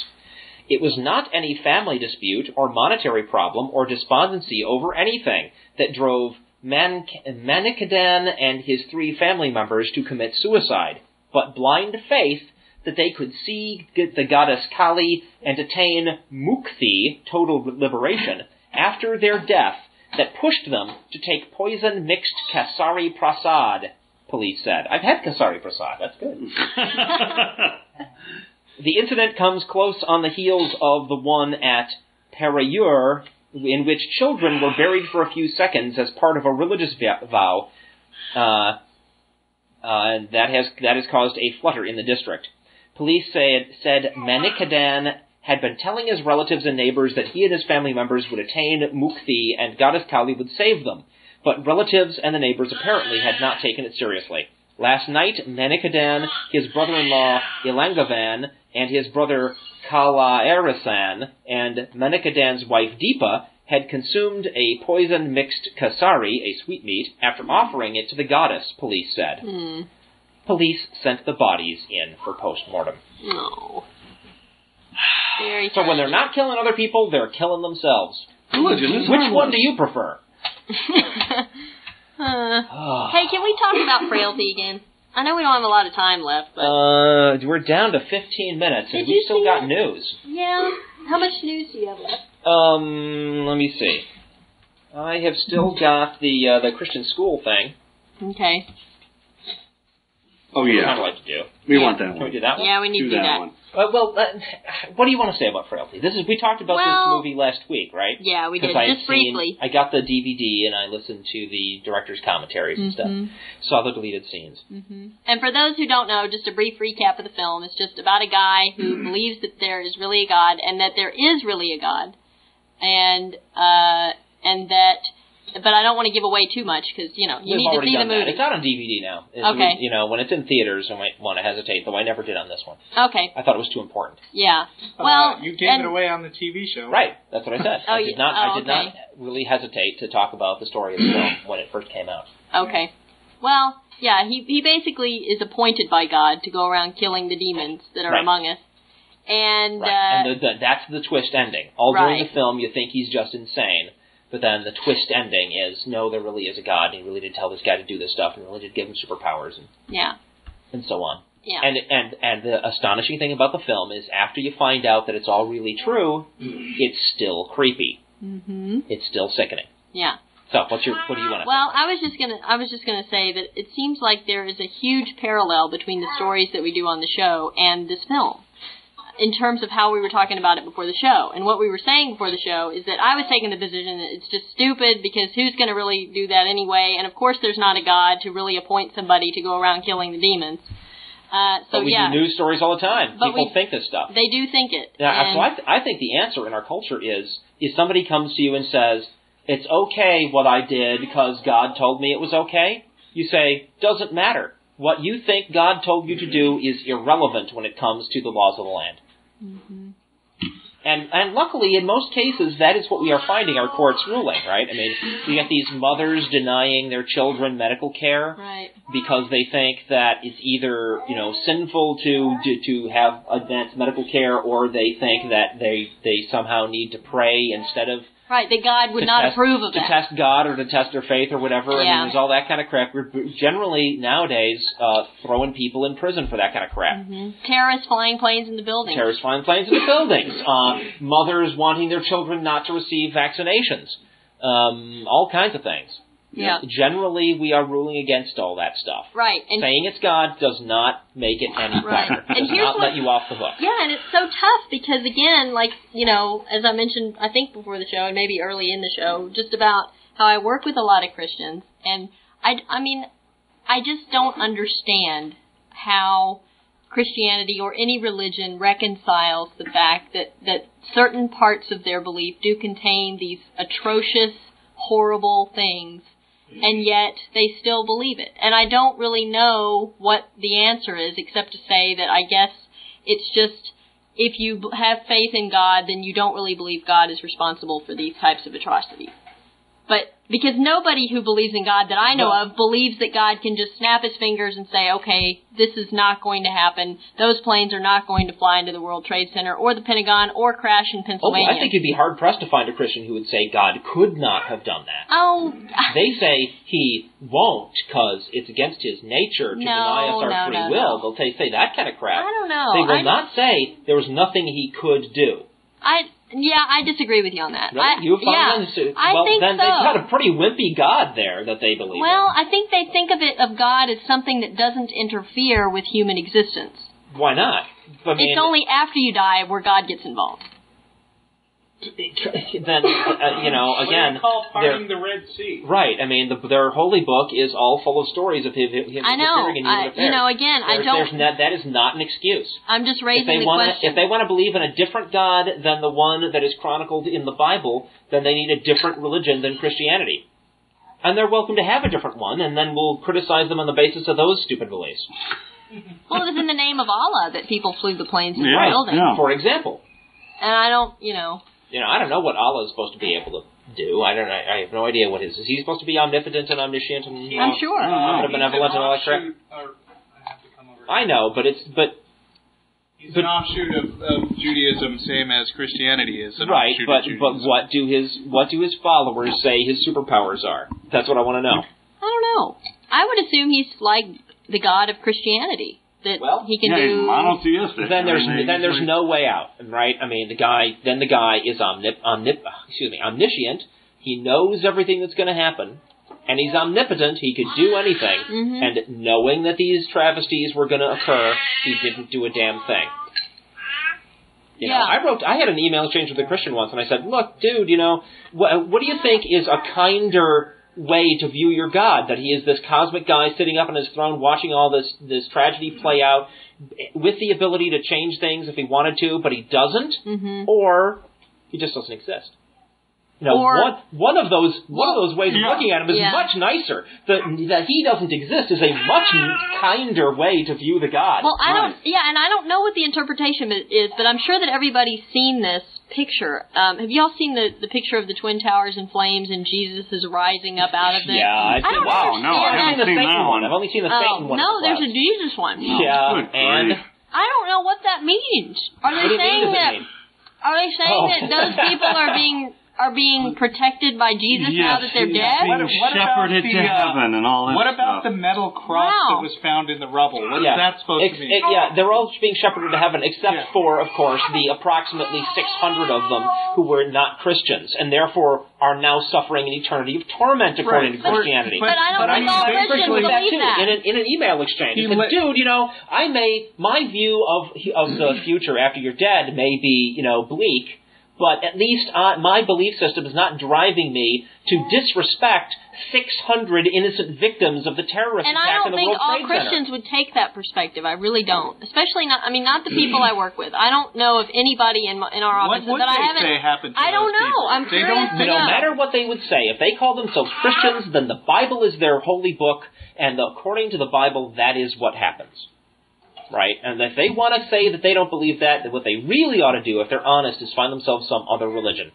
Speaker 1: It was not any family dispute or monetary problem or despondency over anything that drove Manikadan and his 3 family members to commit suicide, but blind faith that they could see the goddess Kali and attain mukti, total liberation, after their death that pushed them to take poison mixed Kasari Prasad, police said. I've had Kasari Prasad. That's good. The incident comes close on the heels of the one at Parayur, in which children were buried for a few seconds as part of a religious vow. That has caused a flutter in the district. Police said Manikadan had been telling his relatives and neighbors that he and his family members would attain mukti and goddess Kali would save them, but relatives and the neighbors apparently had not taken it seriously. Last night, Manikadan, his brother-in-law Ilangavan, and his brother Kalaarasan, and Manikadan's wife Deepa had consumed a poison-mixed kasari, a sweetmeat, after offering it to the goddess, police said. Police sent the bodies in for post-mortem.
Speaker 2: No.
Speaker 1: So when they're not killing other people, they're killing themselves.
Speaker 3: Religion is
Speaker 1: Which one do you prefer?
Speaker 2: Hey, can we talk about frailty again? I know we don't have a lot of time left, but...
Speaker 1: we're down to 15 minutes, and we still got news.
Speaker 2: Yeah. How much news do you have left?
Speaker 1: Let me see. I have still got the Christian school thing.
Speaker 2: Okay.
Speaker 3: Oh, yeah.
Speaker 1: What I'd like to do.
Speaker 3: We want that one.
Speaker 1: Can we do that one?
Speaker 2: Yeah, we need to do that.
Speaker 3: One.
Speaker 1: What do you want to say about frailty? We talked about this movie last week, right?
Speaker 2: Yeah, we did, just briefly.
Speaker 1: I got the DVD and I listened to the director's commentaries and stuff. Saw the deleted scenes.
Speaker 2: And for those who don't know, just a brief recap of the film. It's just about a guy who believes that there is really a God and that there is really a God, and that. But I don't want to give away too much because, you need to see the movie.
Speaker 1: It's out on DVD now.
Speaker 2: Okay.
Speaker 1: When it's in theaters, I might want to hesitate, though I never did on this one.
Speaker 2: Okay.
Speaker 1: I thought it was too important.
Speaker 2: Yeah. Well,
Speaker 4: you gave it away on the TV show.
Speaker 1: Right. That's what I said. I did not
Speaker 2: okay.
Speaker 1: really hesitate to talk about the story of the film when it first came out.
Speaker 2: Okay. Well, yeah, he basically is appointed by God to go around killing the demons that are among us. And,
Speaker 1: and that's the twist ending. All during the film, you think he's just insane. But then the twist ending is, no, there really is a God, and he really did tell this guy to do this stuff, and really did give him superpowers, and so on.
Speaker 2: Yeah.
Speaker 1: And the astonishing thing about the film is, after you find out that it's all really true, it's still creepy. It's still sickening.
Speaker 2: Yeah.
Speaker 1: So, what do you want to say?
Speaker 2: Well, I was just gonna say that it seems like there is a huge parallel between the stories that we do on the show and this film, in terms of how we were talking about it before the show. And what we were saying before the show is that I was taking the position that it's just stupid because who's going to really do that anyway? And of course there's not a God to really appoint somebody to go around killing the demons.
Speaker 1: But we do news stories all the time. People think this stuff.
Speaker 2: They do think it.
Speaker 1: Yeah, so I think the answer in our culture is somebody comes to you and says, it's okay what I did because God told me it was okay. You say, doesn't matter. What you think God told you to do is irrelevant when it comes to the laws of the land. And luckily, in most cases, that is what we are finding our courts ruling, right? I mean, you get these mothers denying their children medical care because they think that it's either, sinful to have advanced medical care, or they think that they somehow need to pray instead of...
Speaker 2: Right, that God would not approve of that.
Speaker 1: To test God or to test their faith or whatever. I mean, there's all that kind of crap. We're generally, nowadays, throwing people in prison for that kind of crap.
Speaker 2: Terrorists flying planes in the buildings.
Speaker 1: Mothers wanting their children not to receive vaccinations. All kinds of things.
Speaker 2: Yeah.
Speaker 1: Generally, we are ruling against all that stuff.
Speaker 2: Right. And
Speaker 1: saying it's God does not make it any better. It does not let you off the hook.
Speaker 2: Yeah, and it's so tough because, again, like, you know, as I mentioned, I think before the show and maybe early in the show, just about how I work with a lot of Christians, and I mean, I just don't understand how Christianity or any religion reconciles the fact that certain parts of their belief do contain these atrocious, horrible things, and yet they still believe it. And I don't really know what the answer is, except to say that I guess it's just, if you have faith in God, then you don't really believe God is responsible for these types of atrocities. But because nobody who believes in God that I know of believes that God can just snap his fingers and say, okay, this is not going to happen. Those planes are not going to fly into the World Trade Center or the Pentagon or crash in Pennsylvania.
Speaker 1: I think you'd be hard-pressed to find a Christian who would say God could not have done that.
Speaker 2: Oh.
Speaker 1: They say he won't because it's against his nature to deny us our free will. They'll say that kind of crap.
Speaker 2: I don't know.
Speaker 1: They will not say there was nothing he could do.
Speaker 2: I disagree with you on that.
Speaker 1: Really? You find them?
Speaker 2: I think
Speaker 1: then
Speaker 2: so.
Speaker 1: They've got a pretty wimpy God there that they believe in.
Speaker 2: Well, I think they think of God as something that doesn't interfere with human existence.
Speaker 1: Why not? I mean,
Speaker 2: it's only after you die where God gets involved.
Speaker 1: Then, again,
Speaker 4: what call parting the Red Sea.
Speaker 1: Right. I mean, their holy book is all full of stories of him
Speaker 2: I know.
Speaker 1: appearing in human affairs. That is not an excuse.
Speaker 2: I'm just raising the question.
Speaker 1: If they want to believe in a different God than the one that is chronicled in the Bible, then they need a different religion than Christianity. And they're welcome to have a different one, and then we'll criticize them on the basis of those stupid beliefs.
Speaker 2: Well, it was in the name of Allah that people flew the planes into
Speaker 3: the
Speaker 2: building.
Speaker 1: For example.
Speaker 2: And I don't,
Speaker 1: I don't know what Allah is supposed to be able to do. I have no idea what his is. He supposed to be omnipotent and omniscient and
Speaker 2: I'm sure.
Speaker 1: benevolent and all that crap. I know, but
Speaker 4: he's an offshoot of Judaism, same as Christianity is.
Speaker 1: Right, but what do his followers say his superpowers are? That's what I want to know.
Speaker 2: I don't know. I would assume he's like the God of Christianity. That he can do.
Speaker 3: He's monotheistic.
Speaker 1: Then there's no way out, right? I mean, the guy is omniscient. He knows everything that's going to happen, and he's omnipotent. He could do anything.
Speaker 2: Mm-hmm.
Speaker 1: And knowing that these travesties were going to occur, he didn't do a damn thing. I had an email exchange with a Christian once, and I said, "Look, dude, what do you think is a kinder way to view your God, that he is this cosmic guy sitting up on his throne watching all this tragedy play out with the ability to change things if he wanted to, but he doesn't, or he just doesn't exist." One of those ways of looking at him is much nicer. That he doesn't exist is a much kinder way to view the God.
Speaker 2: Well, and I don't know what the interpretation is, but I'm sure that everybody's seen this picture. Have you all seen the picture of the Twin Towers in flames and Jesus is rising up out of them?
Speaker 1: Yeah, I haven't seen that one. I've only seen the Satan one.
Speaker 2: No, there's a Jesus one.
Speaker 1: Yeah, and
Speaker 2: I don't know what that means. Are they saying that those people are being protected by Jesus now that they're dead?
Speaker 3: Being shepherded to heaven and all that
Speaker 4: What about
Speaker 3: stuff.
Speaker 4: the metal cross that was found in the rubble? What is that supposed to mean?
Speaker 1: They're all being shepherded to heaven, except for, of course, the approximately 600 of them who were not Christians, and therefore are now suffering an eternity of torment according to Christianity.
Speaker 2: But I don't think all Christians believe that.
Speaker 1: In an email exchange, he said, "Dude, my view of the future after you're dead may be, bleak, but at least my belief system is not driving me to disrespect 600 innocent victims of the terrorist attack in the World Trade Center."
Speaker 2: And I don't think all Christians would take that perspective. I really don't. Especially not the people I work with. I don't know of anybody in our office
Speaker 4: that I haven't. What would they say happened to
Speaker 2: I don't
Speaker 4: those
Speaker 2: know.
Speaker 4: people?
Speaker 2: I'm curious to know.
Speaker 1: No matter what they would say, if they call themselves Christians, then the Bible is their holy book, and according to the Bible, that is what happens. Right? And if they want to say that they don't believe that, then what they really ought to do, if they're honest, is find themselves some other religion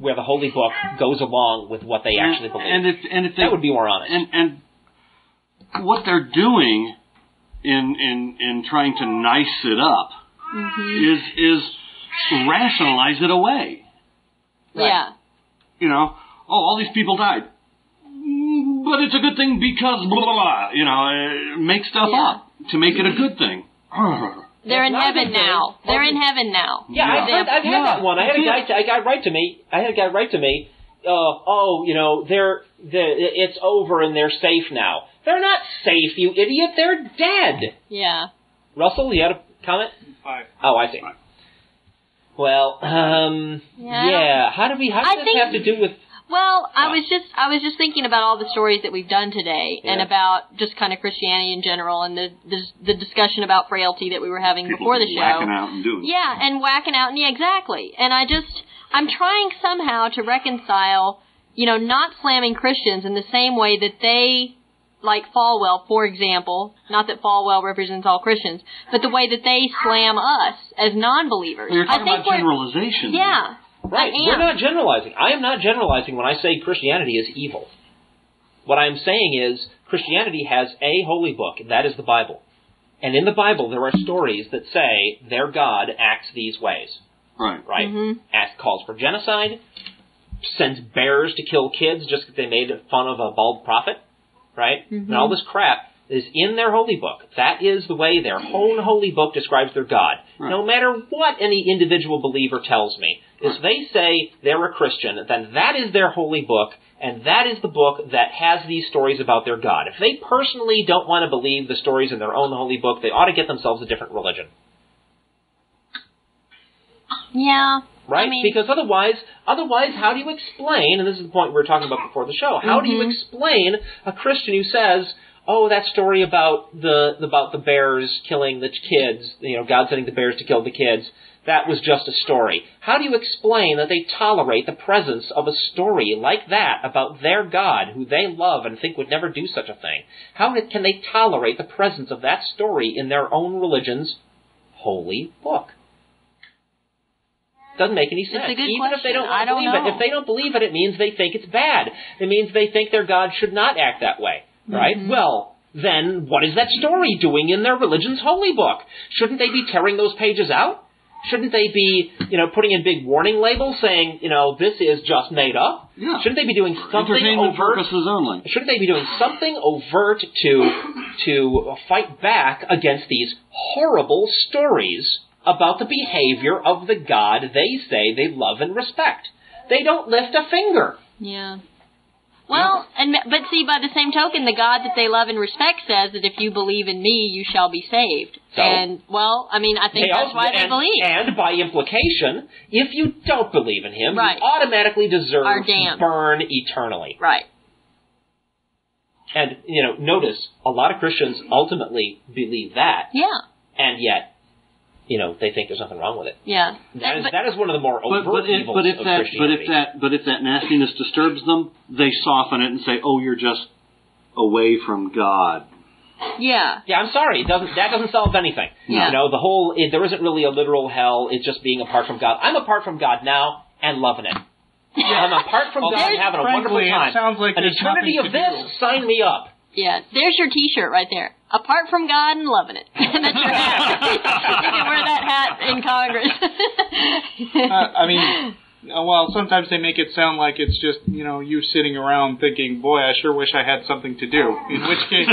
Speaker 1: where the Holy Book goes along with what they actually believe.
Speaker 3: And if
Speaker 1: that would be more honest.
Speaker 3: And what they're doing in trying to nice it up is rationalize it away.
Speaker 2: Right.
Speaker 3: Yeah. All these people died. But it's a good thing because blah, blah, blah, make stuff up to make it a good thing.
Speaker 2: They're in heaven now. They're in heaven now.
Speaker 1: Yeah, I've had that one. I had a guy write to me it's over and they're safe now. They're not safe, you idiot. They're dead.
Speaker 2: Yeah.
Speaker 1: Russell, you had a comment?
Speaker 4: 5.
Speaker 1: Oh, I see.
Speaker 4: 5.
Speaker 1: Well, yeah. How does this have to do with?
Speaker 2: Well, I was just thinking about all the stories that we've done today, and about just kind of Christianity in general, and the discussion about frailty that we were having before the show.
Speaker 3: Whacking out and doing.
Speaker 2: Yeah, and whacking out, and exactly. And I'm trying somehow to reconcile, not slamming Christians in the same way that they, like Falwell, for example, not that Falwell represents all Christians, but the way that they slam us as non-believers.
Speaker 3: You're talking about generalization.
Speaker 2: Yeah.
Speaker 1: Right. We're not generalizing. I am not generalizing when I say Christianity is evil. What I'm saying is Christianity has a holy book, and that is the Bible. And in the Bible, there are stories that say their God acts these ways.
Speaker 3: Right.
Speaker 1: Right? Mm-hmm. Calls for genocide, sends bears to kill kids just because they made fun of a bald prophet. Right? Mm-hmm. And all this crap is in their holy book. That is the way their own holy book describes their God. Right. No matter what any individual believer tells me, if they say they're a Christian, then that is their holy book, and that is the book that has these stories about their God. If they personally don't want to believe the stories in their own holy book, they ought to get themselves a different religion.
Speaker 2: Yeah.
Speaker 1: Right? Because otherwise, how do you explain, and this is the point we were talking about before the show, how do you explain a Christian who says, oh, that story about the bears killing the kids, God sending the bears to kill the kids, that was just a story. How do you explain that they tolerate the presence of a story like that about their God, who they love and think would never do such a thing? How can they tolerate the presence of that story in their own religion's holy book? Doesn't make any sense.
Speaker 2: It's a good
Speaker 1: Even
Speaker 2: question.
Speaker 1: if they don't believe it. If they don't believe it, it means they think it's bad. It means they think their God should not act that way. Right? Mm-hmm. Well, then what is that story doing in their religion's holy book? Shouldn't they be tearing those pages out? Shouldn't they be, putting in big warning labels saying, this is just made up? Yeah. Shouldn't they be doing something overt?
Speaker 3: Purposes only.
Speaker 1: Shouldn't they be doing something overt to fight back against these horrible stories about the behavior of the God they say they love and respect? They don't lift a finger.
Speaker 2: Yeah. Well, but see, by the same token, the God that they love and respect says that if you believe in me, you shall be saved. So, and, I think that's why they believe.
Speaker 1: And by implication, if you don't believe in him, you automatically deserve to burn eternally.
Speaker 2: Right.
Speaker 1: And, notice, a lot of Christians ultimately believe that.
Speaker 2: Yeah.
Speaker 1: And yet, they think there's nothing wrong with it.
Speaker 2: Yeah.
Speaker 1: That is one of the more overt evils of Christianity.
Speaker 3: But if that nastiness disturbs them, they soften it and say, oh, you're just away from God.
Speaker 2: Yeah.
Speaker 1: Yeah, I'm sorry. That doesn't solve anything.
Speaker 2: Yeah.
Speaker 1: There isn't really a literal hell. It's just being apart from God. I'm apart from God now and loving it. Yeah. I'm apart from God and having a wonderful time.
Speaker 4: It sounds like
Speaker 1: an eternity of this, sign me up.
Speaker 2: Yeah, there's your T-shirt right there. Apart from God and loving it. That's your hat. You can wear that hat in Congress.
Speaker 4: Sometimes they make it sound like it's just, you sitting around thinking, boy, I sure wish I had something to do. In which case,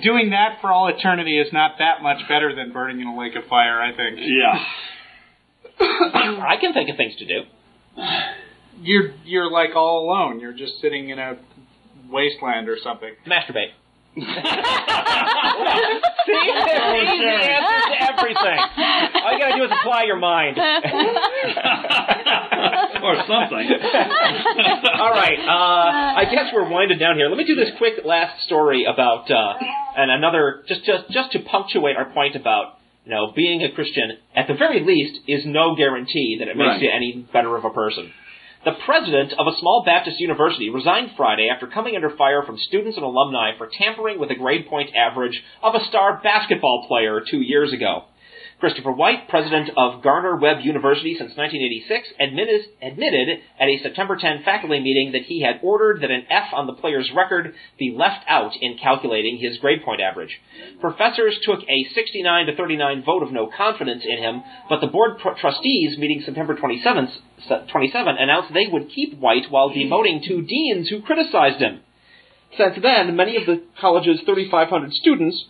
Speaker 4: doing that for all eternity is not that much better than burning in a lake of fire, I think.
Speaker 3: Yeah.
Speaker 1: I can think of things to do.
Speaker 4: You're like all alone. You're just sitting in a wasteland or something.
Speaker 1: Masturbate. See, there's easy answers to everything. All you gotta do is apply your mind.
Speaker 3: Or something.
Speaker 1: All right, I guess we're winding down here. Let me do this quick last story about, and another, just to punctuate our point about, being a Christian, at the very least, is no guarantee that it makes you any better of a person. The president of a small Baptist university resigned Friday after coming under fire from students and alumni for tampering with a grade point average of a star basketball player 2 years ago. Christopher White, president of Gardner-Webb University since 1986, admitted at a September 10 faculty meeting that he had ordered that an F on the player's record be left out in calculating his grade point average. Professors took a 69-39 vote of no confidence in him, but the board trustees, meeting September 27, announced they would keep White while demoting 2 deans who criticized him. Since then, many of the college's 3,500 students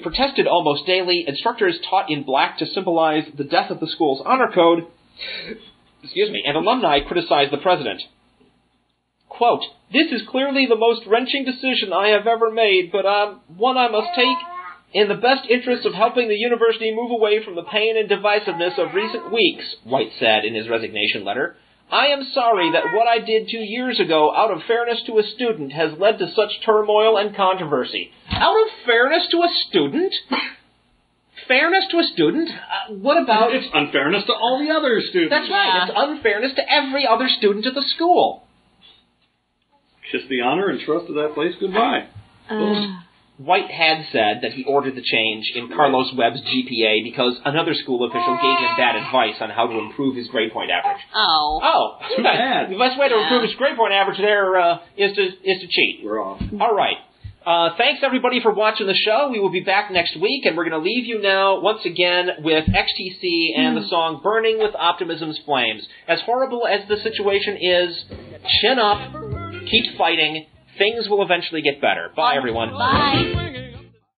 Speaker 1: protested almost daily. Instructors taught in black to symbolize the death of the school's honor code and alumni criticized the president. Quote, "This is clearly the most wrenching decision I have ever made, but one I must take in the best interest of helping the university move away from the pain and divisiveness of recent weeks," White said in his resignation letter. "I am sorry that what I did 2 years ago out of fairness to a student has led to such turmoil and controversy." Out of fairness to a student? Fairness to a student? What about...
Speaker 3: It's unfairness to all the other students.
Speaker 1: That's right. It's unfairness to every other student at the school.
Speaker 3: Kiss the honor and trust of that place goodbye.
Speaker 1: White had said that he ordered the change in Carlos Webb's GPA because another school official gave him bad advice on how to improve his grade point average.
Speaker 2: Oh.
Speaker 3: Too bad.
Speaker 1: The best way to improve his grade point average there is to cheat.
Speaker 3: We're off.
Speaker 1: All right. Thanks, everybody, for watching the show. We will be back next week, and we're going to leave you now, once again, with XTC and the song Burning with Optimism's Flames. As horrible as the situation is, chin up, keep fighting. Things will eventually get better. Bye, everyone.
Speaker 2: Bye.